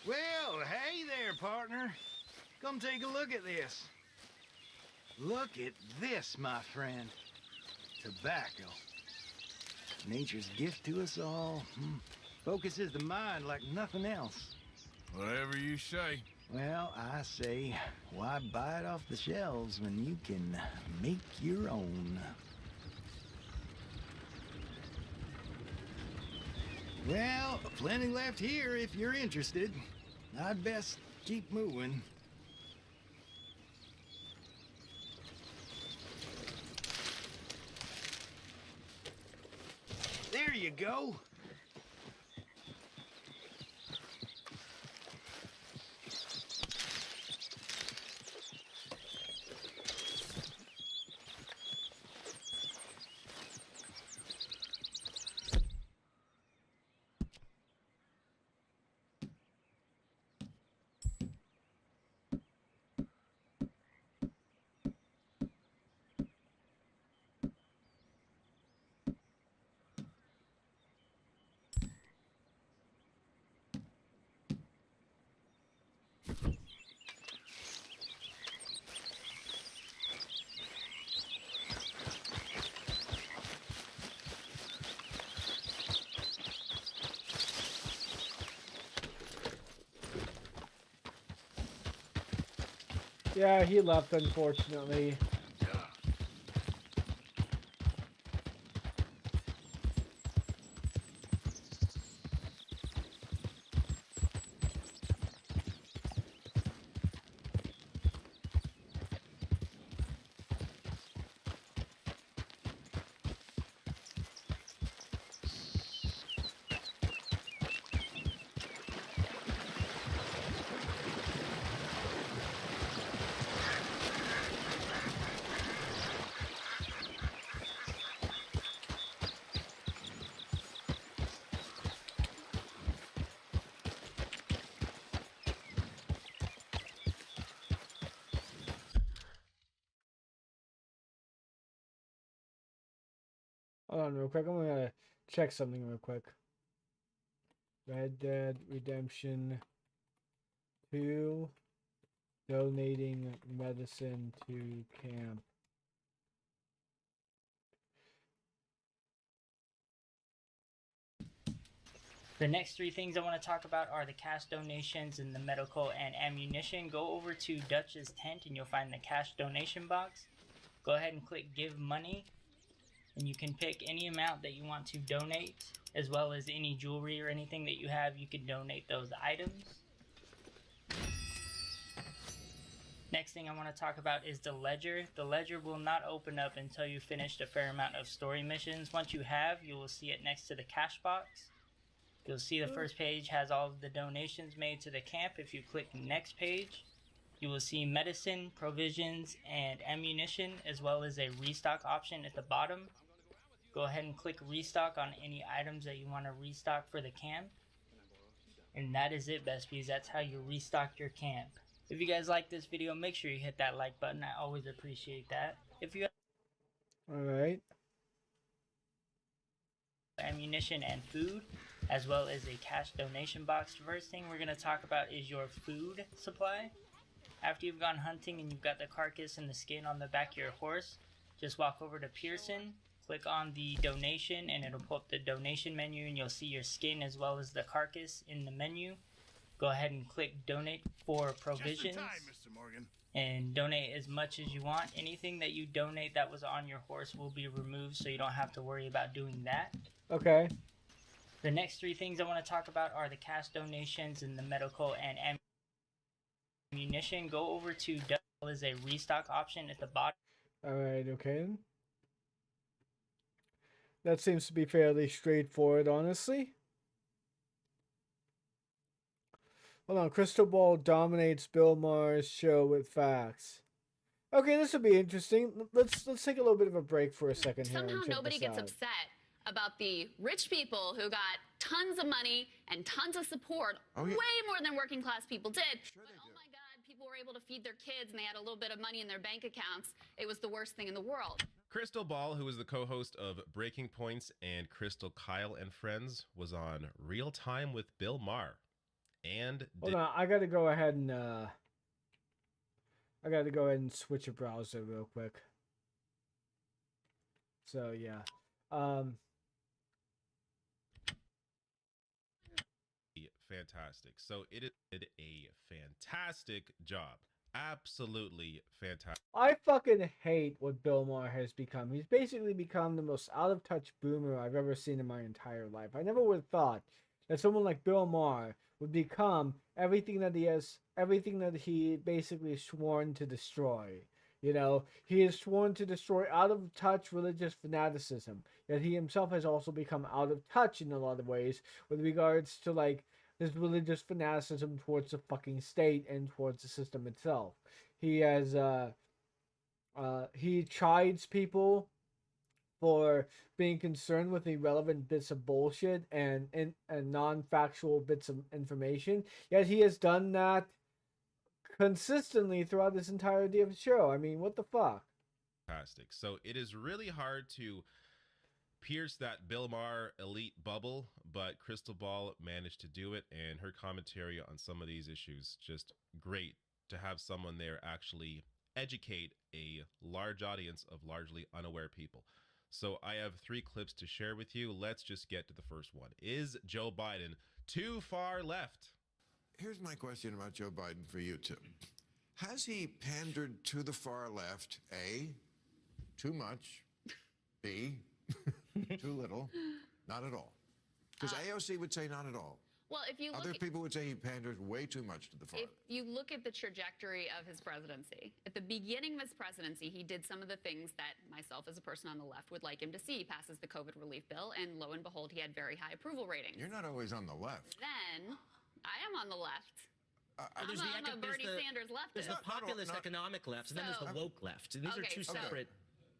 Well, hey there, partner. Come take a look at this. Look at this, my friend. Tobacco. Nature's gift to us all. Focuses the mind like nothing else. Whatever you say. Well, I say, why buy it off the shelves when you can make your own? Well, plenty left here if you're interested. I'd best keep moving. There you go. Yeah, he left, unfortunately. Hold on real quick. I'm gonna check something real quick. Red Dead Redemption 2 donating medicine to camp. The next three things I want to talk about are the cash donations and the medical and ammunition. Go over to Dutch's tent and you'll find the cash donation box. Go ahead and click Give Money, and you can pick any amount that you want to donate, as well as any jewelry or anything that you have. You can donate those items. Next thing I want to talk about is the ledger. The ledger will not open up until you finished a fair amount of story missions. Once you have, you will see it next to the cash box. You'll see the first page has all of the donations made to the camp. If you click next page, you will see medicine, provisions, and ammunition, as well as a restock option at the bottom. Go ahead and click restock on any items that you want to restock for the camp. And that is it, Bespies. That's how you restock your camp. If you guys like this video, make sure you hit that like button. I always appreciate that. If you Alright. ammunition and food, as well as a cash donation box. The first thing we're going to talk about is your food supply. After you've gone hunting and you've got the carcass and the skin on the back of your horse, just walk over to Pearson, click on the donation, and it'll pull up the donation menu, and you'll see your skin as well as the carcass in the menu. Go ahead and click donate for provisions. Just in time, Mr. Morgan. And donate as much as you want. Anything that you donate that was on your horse will be removed, so you don't have to worry about doing that. Okay. The next three things I want to talk about are the cash donations and the medical and ammunition, go over to there's a restock option at the bottom. All right, okay. That seems to be fairly straightforward, honestly. Hold on, Crystal Ball dominates Bill Maher's show with facts. Okay, this will be interesting. Let's take a little bit of a break for a second here. Somehow nobody gets upset about the rich people who got tons of money and tons of support, way more than working class people did. But oh my God, people were able to feed their kids and they had a little bit of money in their bank accounts. It was the worst thing in the world. Crystal Ball, who is the co-host of Breaking Points and Crystal Kyle and Friends, was on Real Time with Bill Maher. And hold on, I gotta go ahead and switch a browser real quick. So yeah. Fantastic. So it did a fantastic job. Absolutely fantastic. I fucking hate what Bill Maher has become. He's basically become the most out of touch boomer I've ever seen in my entire life. I never would have thought that someone like Bill Maher would become everything that he basically sworn to destroy. You know, he has sworn to destroy out of touch religious fanaticism. Yet he himself has also become out of touch in a lot of ways with regards to like his religious fanaticism towards the fucking state and towards the system itself. He has he chides people for being concerned with irrelevant bits of bullshit and non-factual bits of information. Yet he has done that consistently throughout this entirety of the show. I mean, what the fuck? Fantastic. So it is really hard to pierce that Bill Maher elite bubble, but Crystal Ball managed to do it, and her commentary on some of these issues, just great to have someone there actually educate a large audience of largely unaware people. So I have 3 clips to share with you. Let's just get to the first one. Is Joe Biden too far left? Here's my question about Joe Biden for you two. Has he pandered to the far left? A, too much. B, too little. Not at all. Because AOC would say not at all. Well, if you look Other people would say he pandered way too much to the far If you look at the trajectory of his presidency, at the beginning of his presidency, he did some of the things that myself as a person on the left would like him to see. He passes the COVID relief bill, and lo and behold, he had very high approval ratings. You're not always on the left. Then, I am on the left. I'm There's a Bernie Sanders leftist. There's the populist economic left, and then there's the woke left. And these are two separate.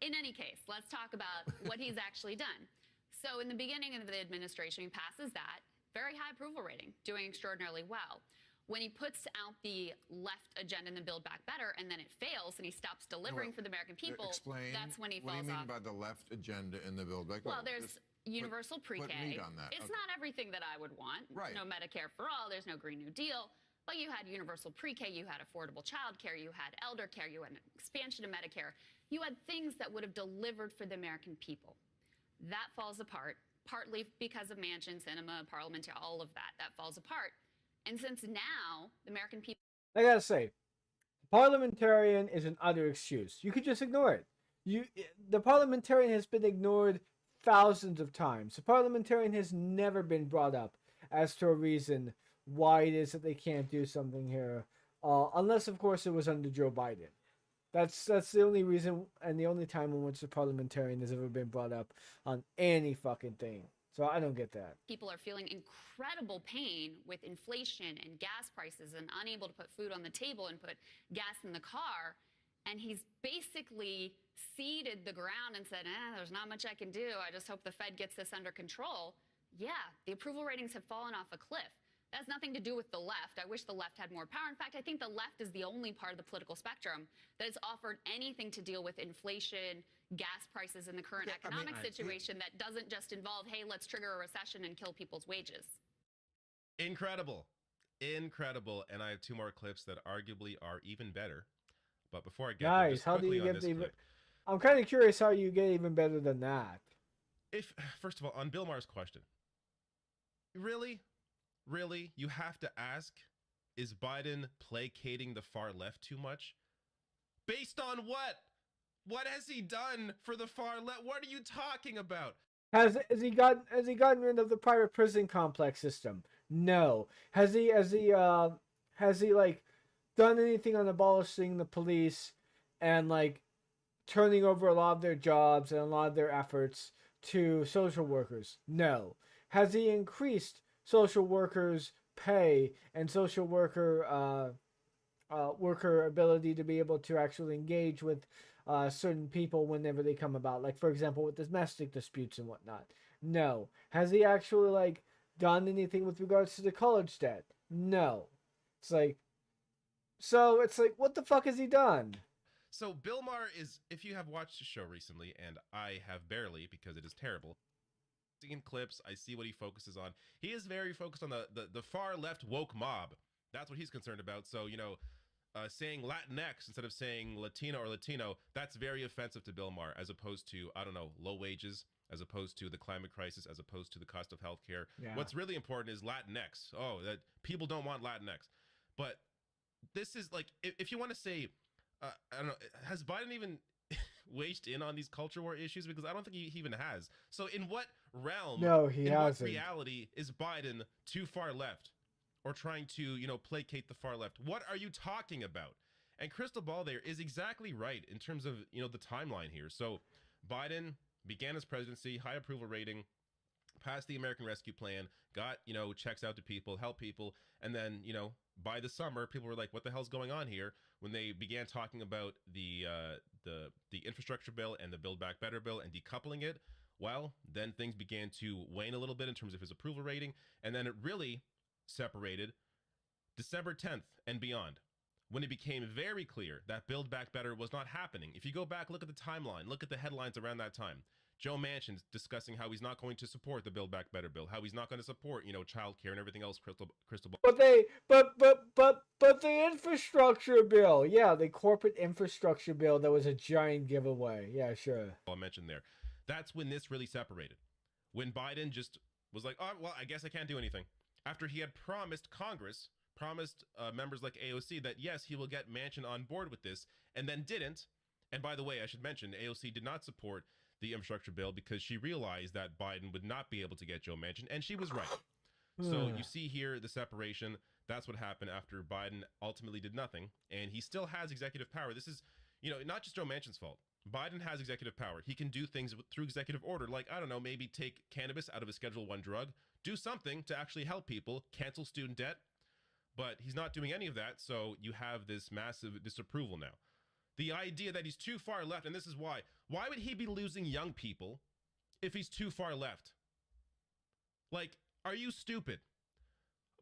In any case, let's talk about what he's actually done. So in the beginning of the administration, he passes that. Very high approval rating, doing extraordinarily well. When he puts out the left agenda in the Build Back Better, and then it fails, and he stops delivering for the American people, that's when he falls off. What do you mean by the left agenda in the Build Back Better? Well, there's universal pre-K. On that. It's not everything that I would want. Right. No Medicare for all. There's no Green New Deal. But you had universal pre-K. You had affordable child care. You had elder care. You had an expansion of Medicare. You had things that would have delivered for the American people. That falls apart, partly because of Manchin, Cinema, Parliament, all of that. That falls apart. And since now, the American people... I gotta say, parliamentarian is an utter excuse. You could just ignore it. The parliamentarian has been ignored thousands of times. The parliamentarian has never been brought up as to a reason why it is that they can't do something here. Unless, of course, it was under Joe Biden. That's the only reason and the only time in which the parliamentarian has ever been brought up on any fucking thing. So I don't get that. People are feeling incredible pain with inflation and gas prices and unable to put food on the table and put gas in the car. And he's basically ceded the ground and said, there's not much I can do. I just hope the Fed gets this under control. Yeah, the approval ratings have fallen off a cliff. That has nothing to do with the left. I wish the left had more power. In fact, I think the left is the only part of the political spectrum that has offered anything to deal with inflation, gas prices, and the current economic situation that doesn't just involve, hey, let's trigger a recession and kill people's wages. Incredible. Incredible. And I have 2 more clips that arguably are even better. But before I get there, just how do you get even... I'm kind of curious how you get even better than that. First of all, on Bill Maher's question, really, you have to ask, is Biden placating the far left too much? Based on what? What has he done for the far left? What are you talking about? Has he gotten rid of the private prison complex system? No. Has he like done anything on abolishing the police and like turning over a lot of their jobs and a lot of their efforts to social workers? No. Has he increased social workers' pay and social worker worker ability to be able to actually engage with certain people whenever they come about? Like, for example, with domestic disputes and whatnot. No. Has he actually like done anything with regards to the college debt? No. It's like, so it's like, what the fuck has he done? So Bill Maher is, if you have watched the show recently, and I have barely because it is terrible, in clips, I see what he focuses on. He is very focused on the far left woke mob. That's what he's concerned about. So, you know, saying Latinx instead of saying Latino or Latino, that's very offensive to Bill Maher, as opposed to, I don't know, low wages, as opposed to the climate crisis, as opposed to the cost of healthcare. Yeah. What's really important is Latinx. Oh, that people don't want Latinx. But this is like, if you want to say, I don't know, has Biden even waged in on these culture war issues? Because I don't think he even has. So in what realm, no, he in hasn't. what reality is Biden too far left or trying to, you know, placate the far left? What are you talking about? And Crystal Ball there is exactly right in terms of, you know, the timeline here. So Biden began his presidency, high approval rating, passed the American Rescue Plan, got, you know, checks out to people, help people. And then, you know, by the summer, people were like, what the hell's going on here? When they began talking about the infrastructure bill and the Build Back Better bill and decoupling it, well, then things began to wane a little bit in terms of his approval rating. And then it really separated December 10th and beyond, when it became very clear that Build Back Better was not happening. If you go back, look at the timeline, look at the headlines around that time. Joe Manchin's discussing how he's not going to support the Build Back Better bill, how he's not going to support, you know, childcare and everything else. Crystal Ball. But the infrastructure bill, yeah, the corporate infrastructure bill, that was a giant giveaway. Yeah, sure. I mentioned there. That's when this really separated. When Biden just was like, oh, well, I guess I can't do anything. After he had promised Congress, promised members like AOC that, yes, he will get Manchin on board with this, and then didn't. And by the way, I should mention, AOC did not support the infrastructure bill because she realized that Biden would not be able to get Joe Manchin, and she was right. So you see here the separation. That's what happened after Biden ultimately did nothing, and he still has executive power. This is, you know, not just Joe Manchin's fault. Biden has executive power. He can do things through executive order, like, I don't know, maybe take cannabis out of a Schedule I drug, do something to actually help people, cancel student debt, but he's not doing any of that, so you have this massive disapproval now. The idea that he's too far left, and this is why. Why would he be losing young people if he's too far left? Like, are you stupid?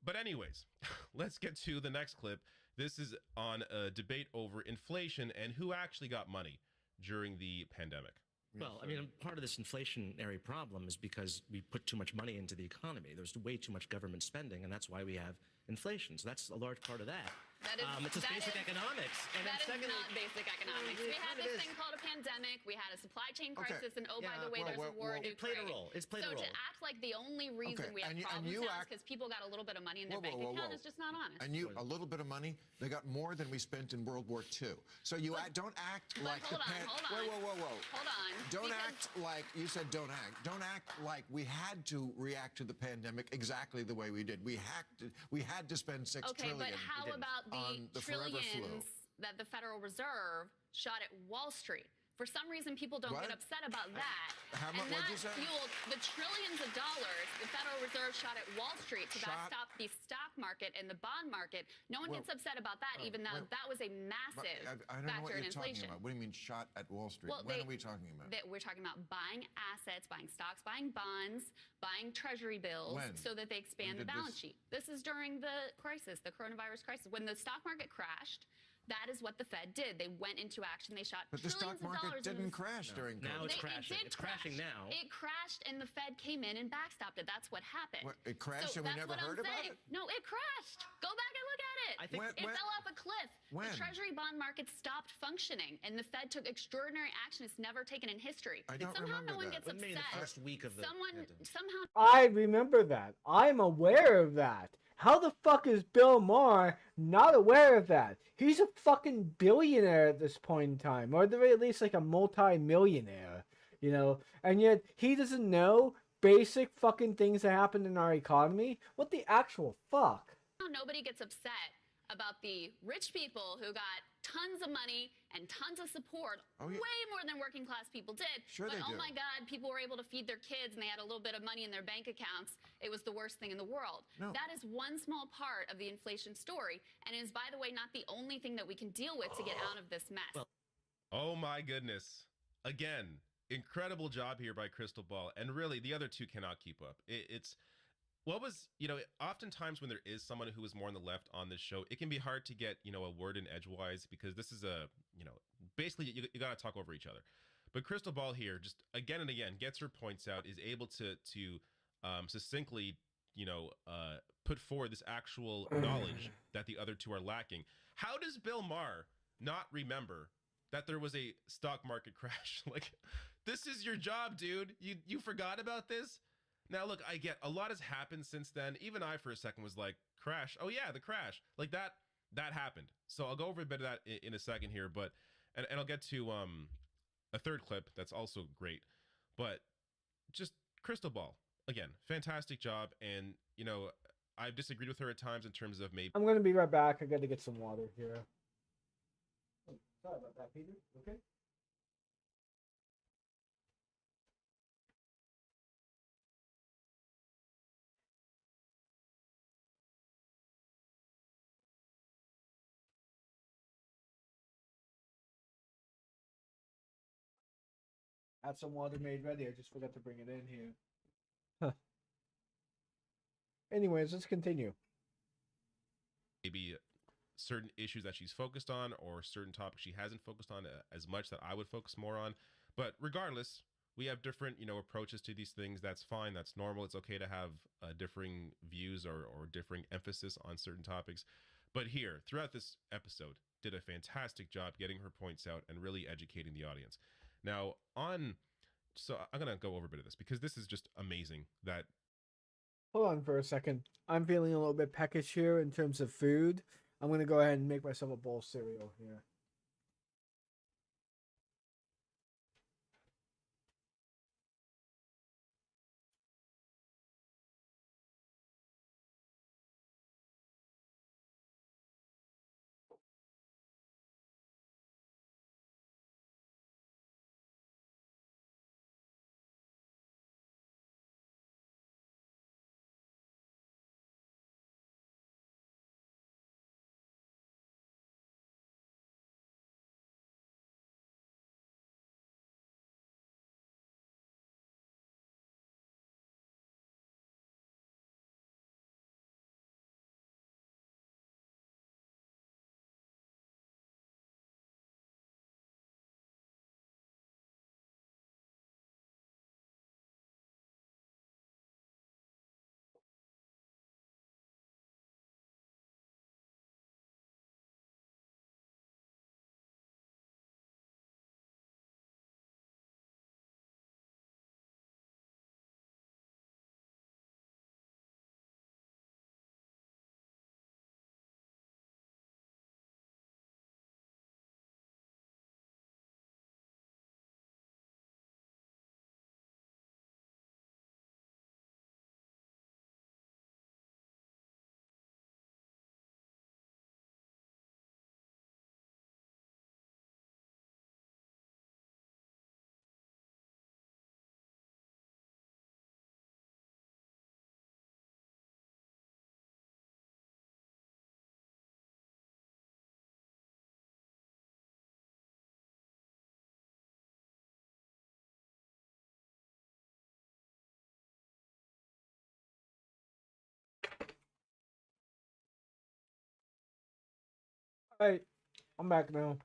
But anyways, let's get to the next clip. This is on a debate over inflation and who actually got money during the pandemic. Well, I mean, part of this inflationary problem is because we put too much money into the economy. There's way too much government spending, and that's why we have inflation. So that's a large part of that. It's just basic economics. And that is not basic economics. We had this thing called a pandemic. We had a supply chain crisis. And by the way, there's a war in Ukraine. It played a role. It's played a role. So to act like the only reason we have problems now is because people got a little bit of money in their bank account is just not honest. And you, a little bit of money, they got more than we spent in World War II. So you don't act like Hold on. Whoa. Hold on. Don't act like, you said don't act. Don't act like we had to react to the pandemic exactly the way we did. We had to spend $6 trillion. Okay, but how about the trillions that the Federal Reserve shot at Wall Street? For some reason, people don't get upset about that. What did you say? Fueled the trillions of dollars the Federal Reserve shot at Wall Street to backstop the stock market and the bond market. No one gets upset about that, even though that was a massive I don't know what factor in you're inflation. talking about. What do you mean shot at Wall Street? Well, when are we talking about? We're talking about buying assets, buying stocks, buying bonds, buying treasury bills so that they expand the balance sheet. This is during the crisis, the coronavirus crisis. When the stock market crashed, that is what the Fed did. They went into action. They shot trillions of dollars. But the stock market didn't crash during COVID. Now it's crashing. It's crashing now. It crashed, and the Fed came in and backstopped it. That's what happened. It crashed, and we never heard about it? No, it crashed. Go back and look at it. It fell off a cliff. When? The Treasury bond market stopped functioning, and the Fed took extraordinary action. It's never taken in history. I don't Somehow remember no one that. gets upset. The first week of the Somehow. I remember that. I'm aware of that. How the fuck is Bill Maher not aware of that? He's a fucking billionaire at this point in time, or at the very least like a multi-millionaire, you know? And yet he doesn't know basic fucking things that happen in our economy? What the actual fuck? Nobody gets upset about the rich people who got tons of money and tons of support, Oh, yeah. way more than working class people did. Sure but they oh do. my God, people were able to feed their kids and they had a little bit of money in their bank accounts. It was the worst thing in the world. No. That is one small part of the inflation story, and is, by the way, not the only thing that we can deal with to get out of this mess. Oh my goodness. Again, incredible job here by Crystal Ball. And really, the other two cannot keep up. It's what was, oftentimes when there is someone who is more on the left on this show, it can be hard to get, a word in edgewise, because this is basically you got to talk over each other. But Crystal Ball here, just again and again, gets her points out, is able to succinctly, put forward this actual knowledge that the other two are lacking. How does Bill Maher not remember that there was a stock market crash? Like, this is your job, dude. You forgot about this? Now, look, I get a lot has happened since then. Even I, for a second, was like, crash. Oh yeah, the crash. Like that happened. So I'll go over a bit of that in a second here, but and I'll get to a third clip that's also great. But just Crystal Ball, again, fantastic job. And I've disagreed with her at times in terms of maybe. I'm gonna be right back. I got to get some water here. Oh, sorry about that, Peter. Okay. Had some water made ready. I just forgot to bring it in here. Huh. Anyways, let's continue. Maybe certain issues that she's focused on, or certain topics she hasn't focused on as much that I would focus more on. But regardless, we have different, approaches to these things. That's fine. That's normal. It's okay to have differing views or differing emphasis on certain topics. But here, throughout this episode, did a fantastic job getting her points out and really educating the audience. Now, so I'm going to go over a bit of this because this is just amazing that. Hold on for a second. I'm feeling a little bit peckish here in terms of food. I'm going to go ahead and make myself a bowl of cereal here. Hey, I'm back now.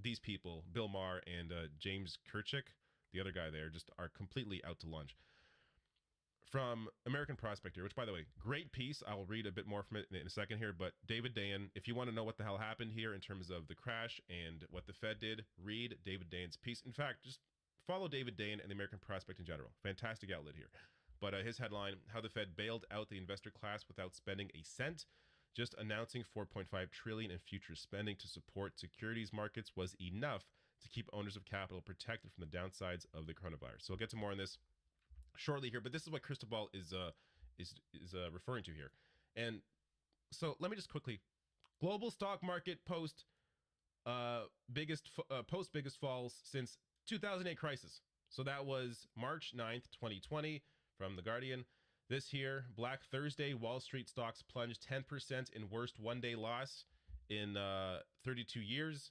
These people, Bill Maher and James Kirchick, the other guy there, just are completely out to lunch. From American Prospector, which, by the way, great piece. I will read a bit more from it in a second here. But David Dayen, if you want to know what the hell happened here in terms of the crash and what the Fed did, read David Dayen's piece. In fact, just follow David Dayen and the American Prospect in general. Fantastic outlet here. But his headline, how the Fed bailed out the investor class without spending a cent. Just announcing $4.5 trillion in future spending to support securities markets was enough to keep owners of capital protected from the downsides of the coronavirus. So I'll get to more on this shortly here, but this is what Crystal Ball is referring to here. And So let me just quickly, global stock market post biggest falls since 2008 crisis. So that was March 9th, 2020 from The Guardian. This here, Black Thursday, Wall Street stocks plunged 10% in worst one-day loss in 32 years.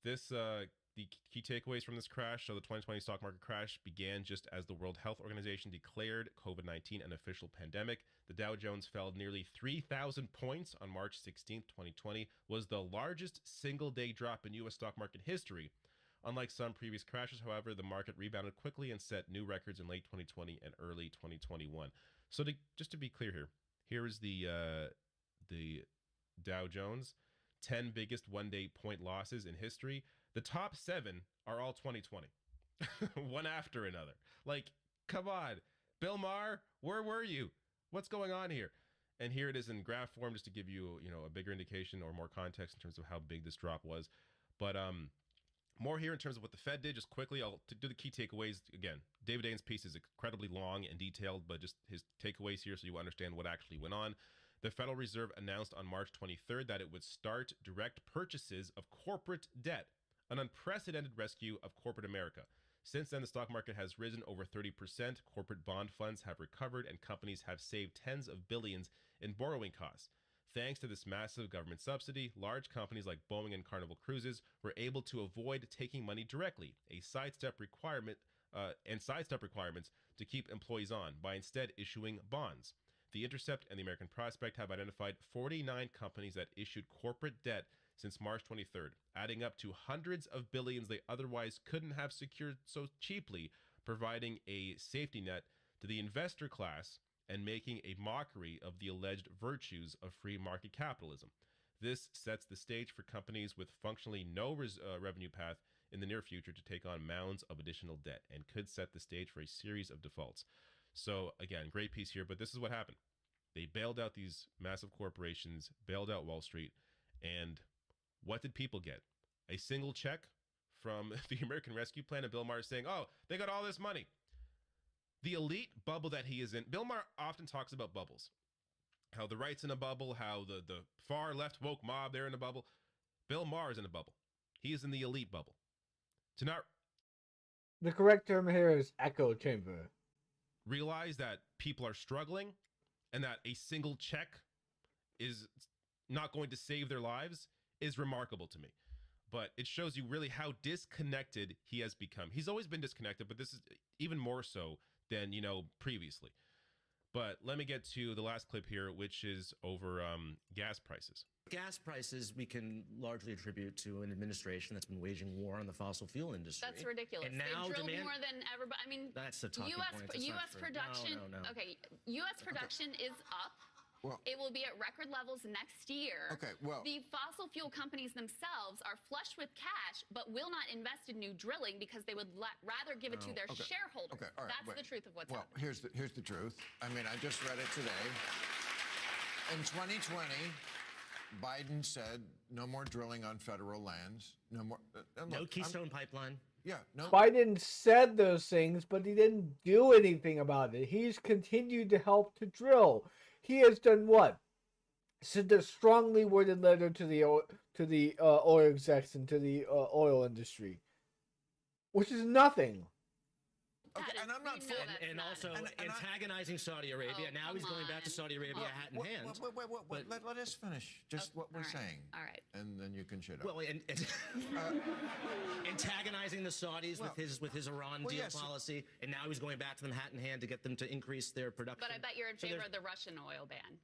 The key takeaways from this crash. So the 2020 stock market crash began just as the World Health Organization declared COVID-19 an official pandemic. The Dow Jones fell nearly 3,000 points on March 16th, 2020, was the largest single-day drop in U.S. stock market history. Unlike some previous crashes, however, the market rebounded quickly and set new records in late 2020 and early 2021. So just to be clear here is the Dow Jones, 10 biggest one-day point losses in history. The top 7 are all 2020, one after another. Like, come on, Bill Maher, where were you? What's going on here? And here it is in graph form, just to give you, a bigger indication or more context in terms of how big this drop was. But more here in terms of what the Fed did. Just quickly, I'll do the key takeaways again. David Dane's piece is incredibly long and detailed, but just his takeaways here so you understand what actually went on. The Federal Reserve announced on March 23rd that it would start direct purchases of corporate debt, an unprecedented rescue of corporate America. Since then, the stock market has risen over 30%, corporate bond funds have recovered, and companies have saved tens of billions in borrowing costs. Thanks to this massive government subsidy, large companies like Boeing and Carnival Cruises were able to avoid taking money directly, a sidestep requirements to keep employees on, by instead issuing bonds. The Intercept and the American Prospect have identified 49 companies that issued corporate debt since March 23rd, adding up to hundreds of billions they otherwise couldn't have secured so cheaply, providing a safety net to the investor class and making a mockery of the alleged virtues of free market capitalism. This sets the stage for companies with functionally no revenue path in the near future to take on mounds of additional debt, and could set the stage for a series of defaults. So again, great piece here, but this is what happened. They bailed out these massive corporations, bailed out Wall Street, and what did people get? A single check from the American Rescue Plan, and Bill Maher saying, oh, they got all this money. The elite bubble that he is in, Bill Maher often talks about bubbles. How the right's in a bubble, how the far left woke mob, they're in a bubble. Bill Maher is in a bubble. He is in the elite bubble. The correct term here is echo chamber. Realize that people are struggling and that a single check is not going to save their lives is remarkable to me. But it shows you really how disconnected he has become. He's always been disconnected, but this is even more so than, previously. But let me get to the last clip here, which is over gas prices. Gas prices we can largely attribute to an administration that's been waging war on the fossil fuel industry. That's ridiculous. And now they drilled more than everybody. I mean, that's the talking point. U.S. production. No. Okay, U.S. production is up. Well, it will be at record levels next year. Okay, well, the fossil fuel companies themselves are flush with cash, but will not invest in new drilling because they would rather give it to their shareholders. Okay, all right, that's the truth of what's happening. happening. Here's the truth. I mean, I just read it today. In 2020, Biden said no more drilling on federal lands. No more. No Keystone Pipeline. Yeah, no. Biden said those things, but he didn't do anything about it. He's continued to help to drill. He has done what? Sent a strongly worded letter to the oil execs and to the oil industry, which is nothing. Okay, and I'm not and also antagonizing Saudi Arabia. Now he's going back to Saudi Arabia hat in hand. Wait, let us finish just what we're saying. All right. And then you can shut up. Well, antagonizing the Saudis with his Iran deal policy, and now he's going back to them hat in hand to get them to increase their production. But I bet you're in favor of the Russian oil ban.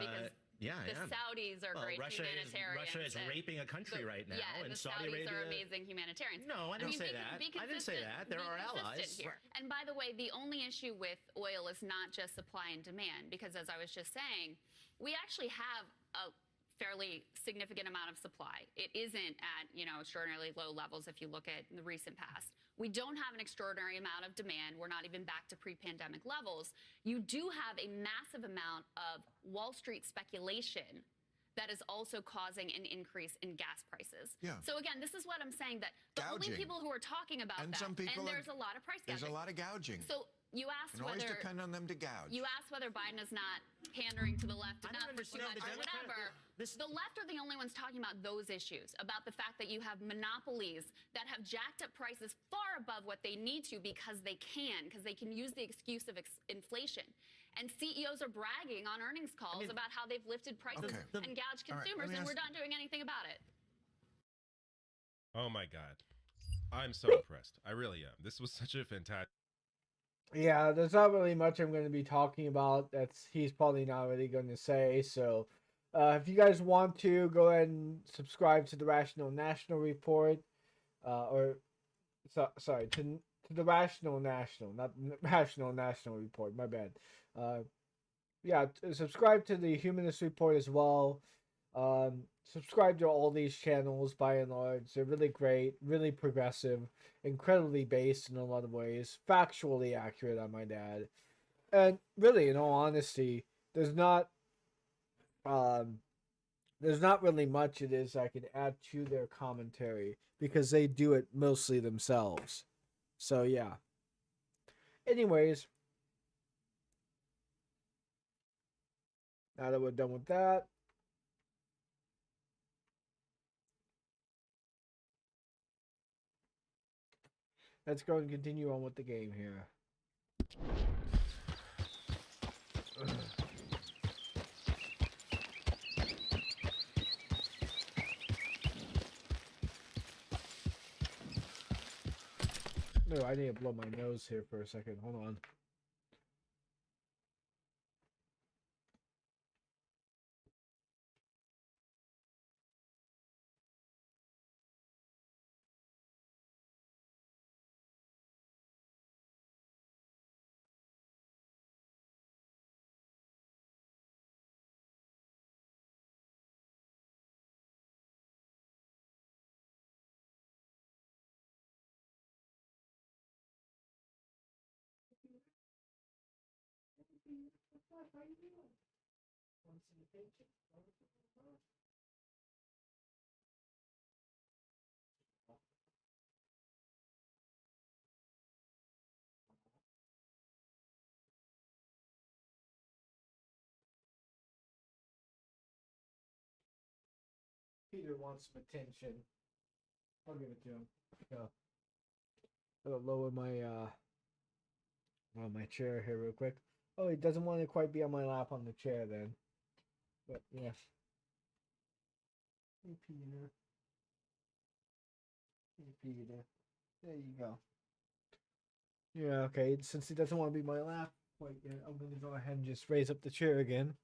Because yeah, the Saudis are great humanitarians. Russia is raping a country right now, and the Saudi Saudis are amazing humanitarians. No, I didn't say that. I didn't say that. They're our allies. Here. And by the way, the only issue with oil is not just supply and demand, because as I was just saying, we actually have a fairly significant amount of supply. It isn't at, extraordinarily low levels if you look at the recent past. We don't have an extraordinary amount of demand. We're not even back to pre-pandemic levels. You do have a massive amount of Wall Street speculation that is also causing an increase in gas prices. Yeah. So again, this is what I'm saying, that the only people who are talking about and that, some people and there's a lot of price gouging. There's a lot of gouging. So You asked and always whether depend on them to gouge. you asked whether Biden is not pandering to the left enough or too understand much the or Democrat- whatever. The left are the only ones talking about those issues, about the fact that you have monopolies that have jacked up prices far above what they need to because they can use the excuse of inflation. And CEOs are bragging on earnings calls about how they've lifted prices and gouged consumers, and we're not doing anything about it. Oh my God. I'm so impressed. I really am. This was such a fantastic. Yeah, there's not really much I'm going to be talking about. He's probably not really going to say. So, if you guys want to, go ahead and subscribe to the Rational National Report, to the Rational National, not Rational National Report. My bad. Subscribe to the Humanist Report as well. Subscribe to all these channels by and large. They're really great, really progressive, incredibly based in a lot of ways, factually accurate, I might add. And really, in all honesty, there's not really much it is I can add to their commentary because they do it mostly themselves. So yeah. Anyways, now that we're done with that, let's go and continue on with the game here. No, I need to blow my nose here for a second. Hold on. Peter wants some attention. I'll give it to him. Yeah. I'll lower my chair here real quick. Oh, he doesn't want to quite be on my lap on the chair then. But yes. Hey Peter. Hey Peter. There you go. Yeah, okay. Since he doesn't want to be my lap quite yet, I'm gonna go ahead and just raise up the chair again.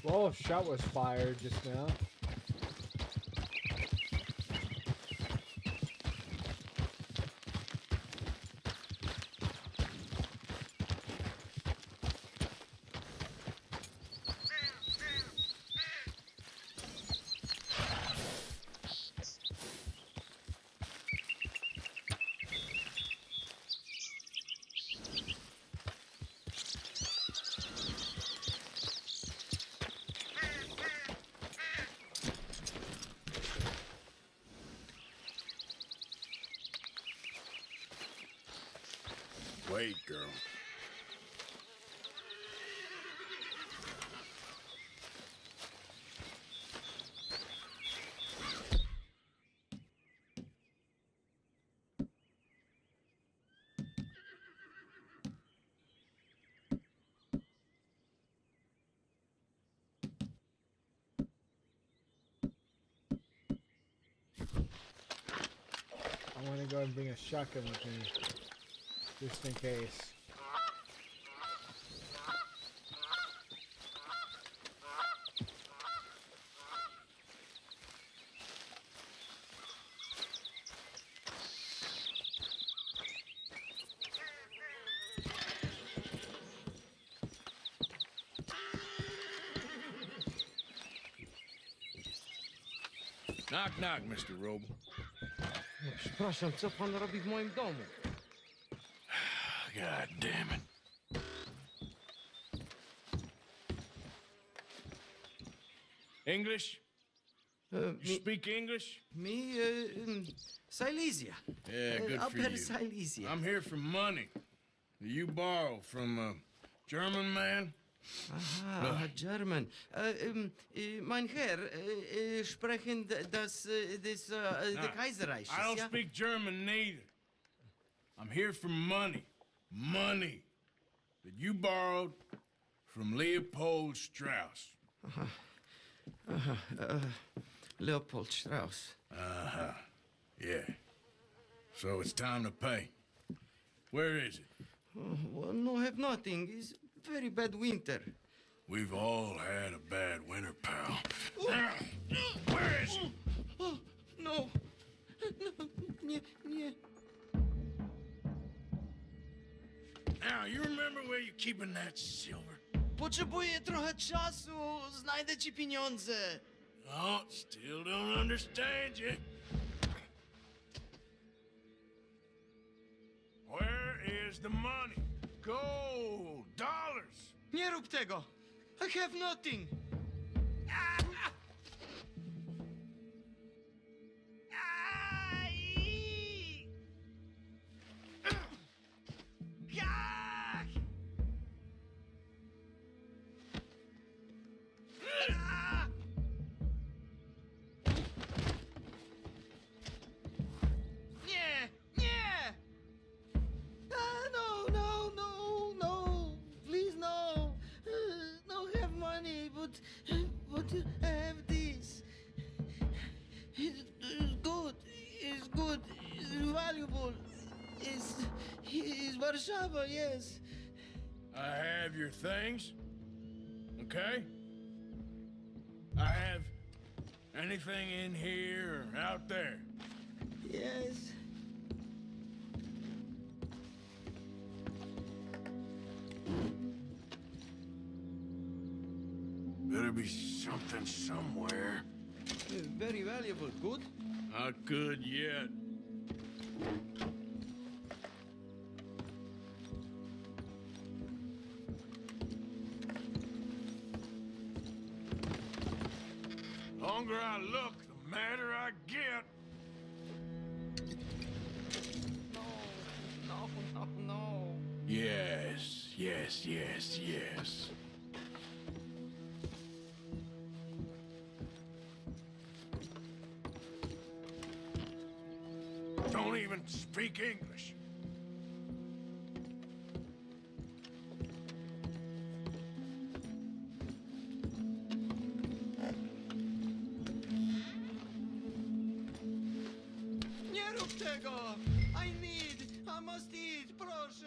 Oh, a shot was fired just now. Wait, girl. I want to go and bring a shotgun with me, just in case. Knock, knock, Mr. Roble. Przepraszam, co pan robi w moim domu? God damn it. English? You speak English? Me, Silesia. Yeah, good for Upper you. Silesia. I'm here for money that you borrow from a German man. Aha, German. Mein Herr, sprechen the Kaiserreich. I don't speak German neither. I'm here for money. Money that you borrowed from Leopold Strauss. Leopold Strauss. Uh-huh. Yeah. So it's time to pay. Where is it? Well, no, have nothing. It's very bad winter. We've all had a bad winter, pal. Where is it? Oh, no. Nie. Now, you remember where you're keeping that silver? Potrzebuję trochę czasu. Znajdę ci pieniądze. Oh, still don't understand you. Where is the money? Gold, dollars. Nie rób tego. I have nothing. No. Please, no. No have money, but I have this. It's good. It's good. It's valuable. It's Warszawa, yes. I have your things, okay? I have anything in here or out there. Yes. Better be something somewhere. Very valuable. Good? Not good yet. The longer I look, the madder I get. No. Yes. Don't even speak English. Nie rób tego! I must eat, proszę!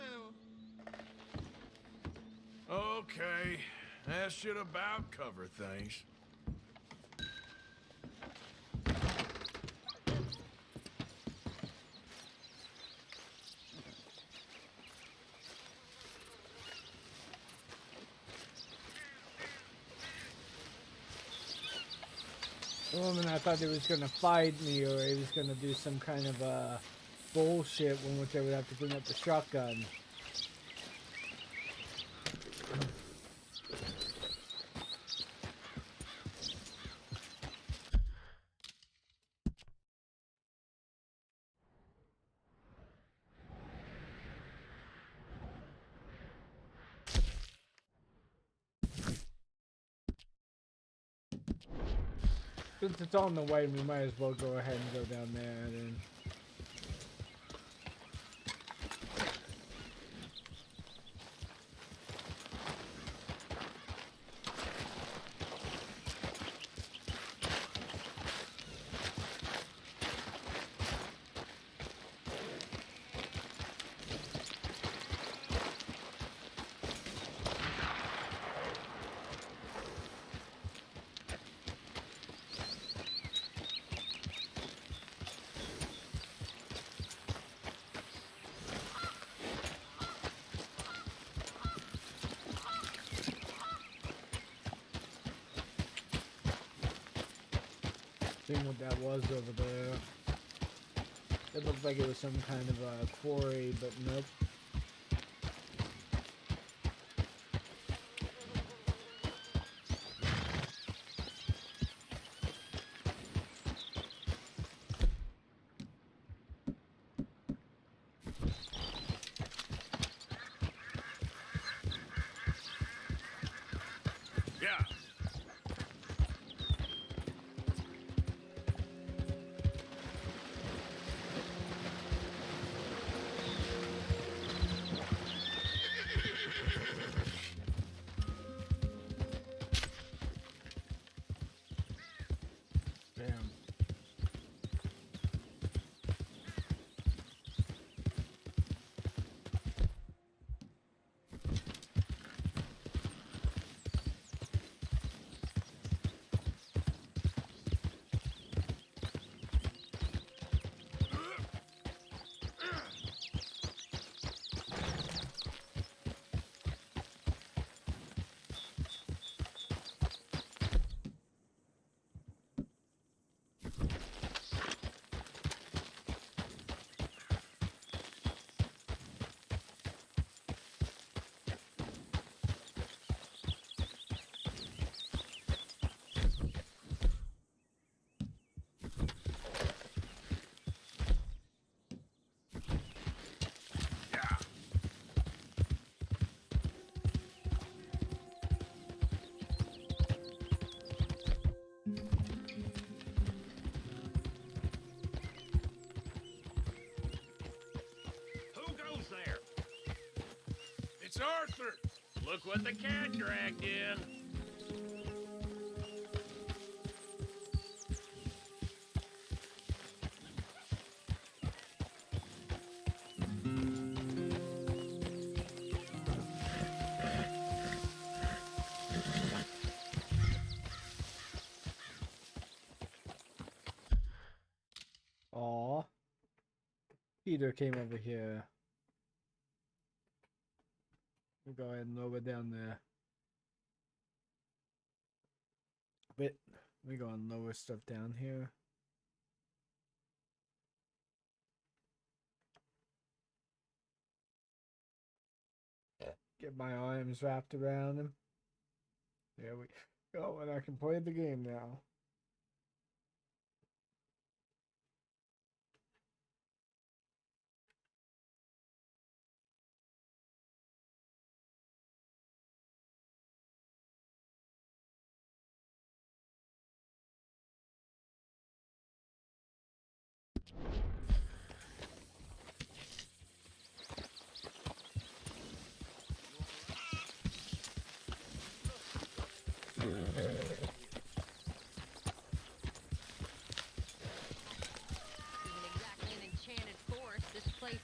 Okay, that should about cover things. The woman, I thought he was gonna fight me or he was gonna do some kind of bullshit in which I would have to bring up the shotgun. Since it's on the way, we might as well go ahead and go down there then. seeing what that was over there. It looked like it was some kind of a quarry, but nope. It's Arthur! Look what the cat dragged in. Aw. Peter came over here. We'll go ahead and lower down there. Bit. We go and lower stuff down here. Get my arms wrapped around him. There we go, and I can play the game now.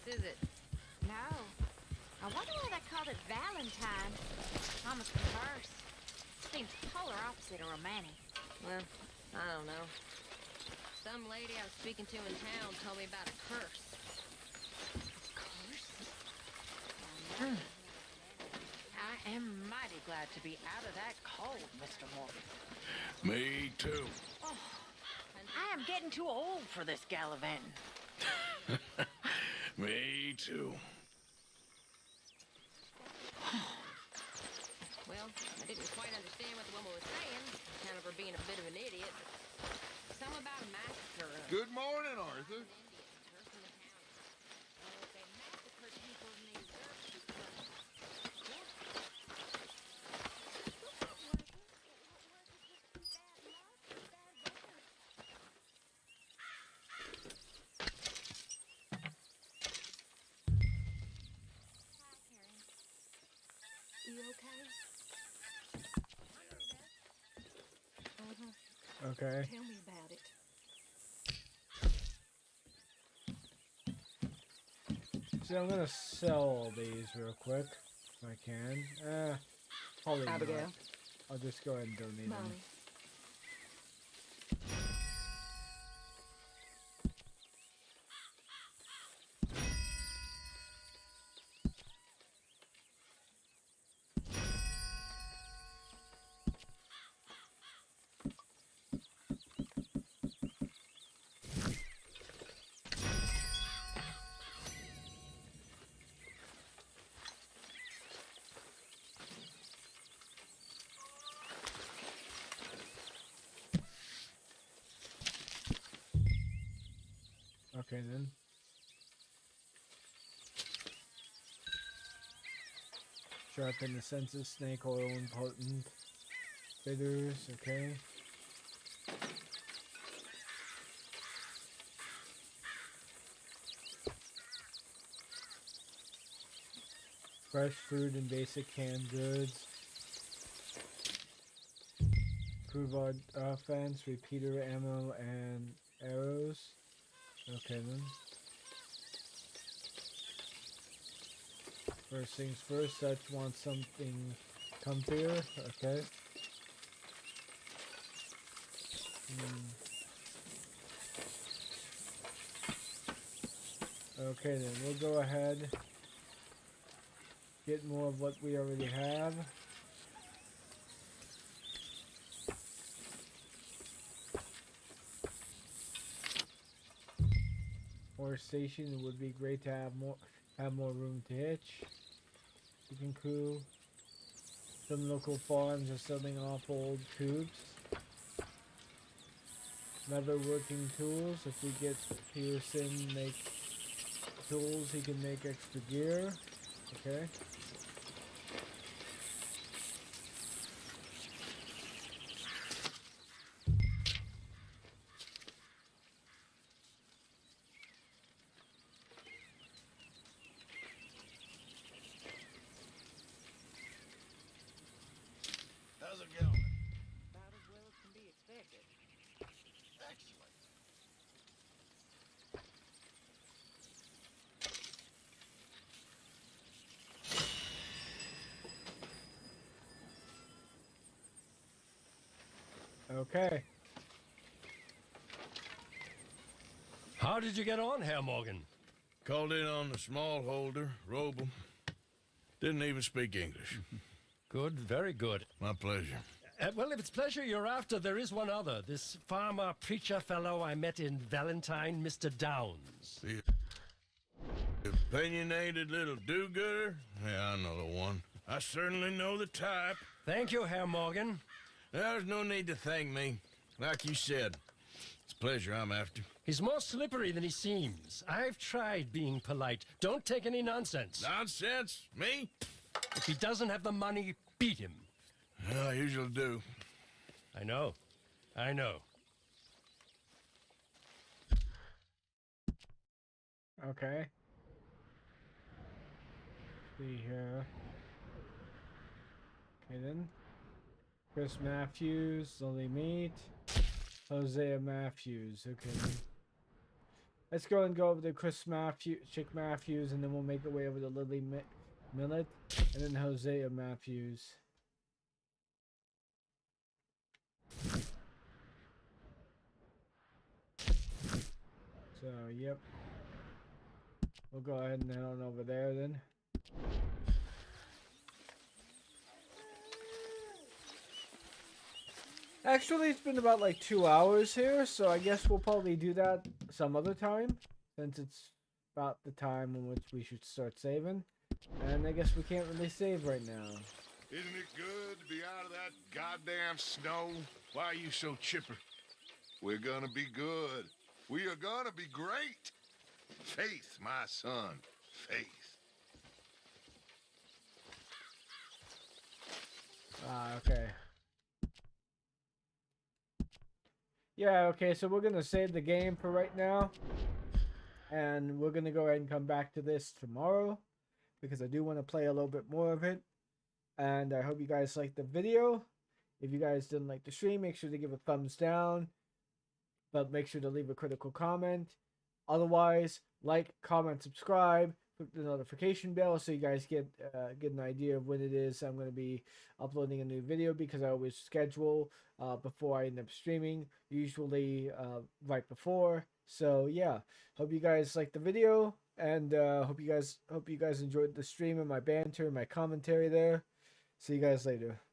Is it? No. I wonder why they called it Valentine. Almost reverse. Seems polar opposite of romantic. Well, I don't know. Some lady I was speaking to in town told me about a curse. A curse? I am mighty glad to be out of that cold, Mr. Morgan. Me too. Oh, I am getting too old for this gallivanting. Me too. Well, I didn't quite understand what the woman was saying. Kind of her being a bit of an idiot. Something about a massacre. Good morning, Arthur. You okay? Okay. Tell me about it. See, I'm gonna sell all these real quick if I can. Probably Abigail. not. I'll just go ahead and donate them. Molly. Okay then. Sharpen the senses, snake oil, and potent bitters. Okay. Fresh food and basic canned goods. Improve our offense, repeater ammo, and arrows. Okay then. First things first, Dutch wants something comfier. Okay. Okay then, we'll go ahead. Get more of what we already have. Horse station, it would be great to have more room to hitch. Chicken crew. Some local farms are selling off old tubes. Another working tools. If we get Pearson make tools, he can make extra gear. Okay. How's it going? About as well as can be expected. Excellent. Okay. How did you get on, Herr Morgan? Called in on the smallholder, Roble. Didn't even speak English. Good, very good. My pleasure. Well, if it's pleasure you're after, there is one other. This farmer preacher fellow I met in Valentine, Mr. Downs. The opinionated little do-gooder? Yeah, I know the one. I certainly know the type. Thank you, Herr Morgan. There's no need to thank me. Like you said, it's pleasure I'm after. He's more slippery than he seems. I've tried being polite. Don't take any nonsense. Nonsense? Me? If he doesn't have the money, beat him. Well, I usually do. I know. I know. Okay. See here. Okay then. Chris Matthews, Lily Meat, Hosea Matthews. Okay then. Let's go and go over to Chris Matthews, Chick Matthews, and then we'll make our way over to Lily Millet, and then Hosea Matthews. So, yep. We'll go ahead and head on over there then. Actually, it's been about like 2 hours here, so I guess we'll probably do that some other time, since it's about the time in which we should start saving. And I guess we can't really save right now. Isn't it good to be out of that goddamn snow? Why are you so chipper? We're gonna be good. We are gonna be great. Faith, my son. Faith. Okay. Yeah, okay, so we're gonna save the game for right now. And we're gonna go ahead and come back to this tomorrow, because I do want to play a little bit more of it. And I hope you guys liked the video. If you guys didn't like the stream, make sure to give a thumbs down. But make sure to leave a critical comment. Otherwise, like, comment, subscribe, click the notification bell so you guys get an idea of when it is I'm going to be uploading a new video, because I always schedule before I end up streaming, usually right before. So yeah, hope you guys liked the video, and hope you guys enjoyed the stream and my banter and my commentary there. See you guys later.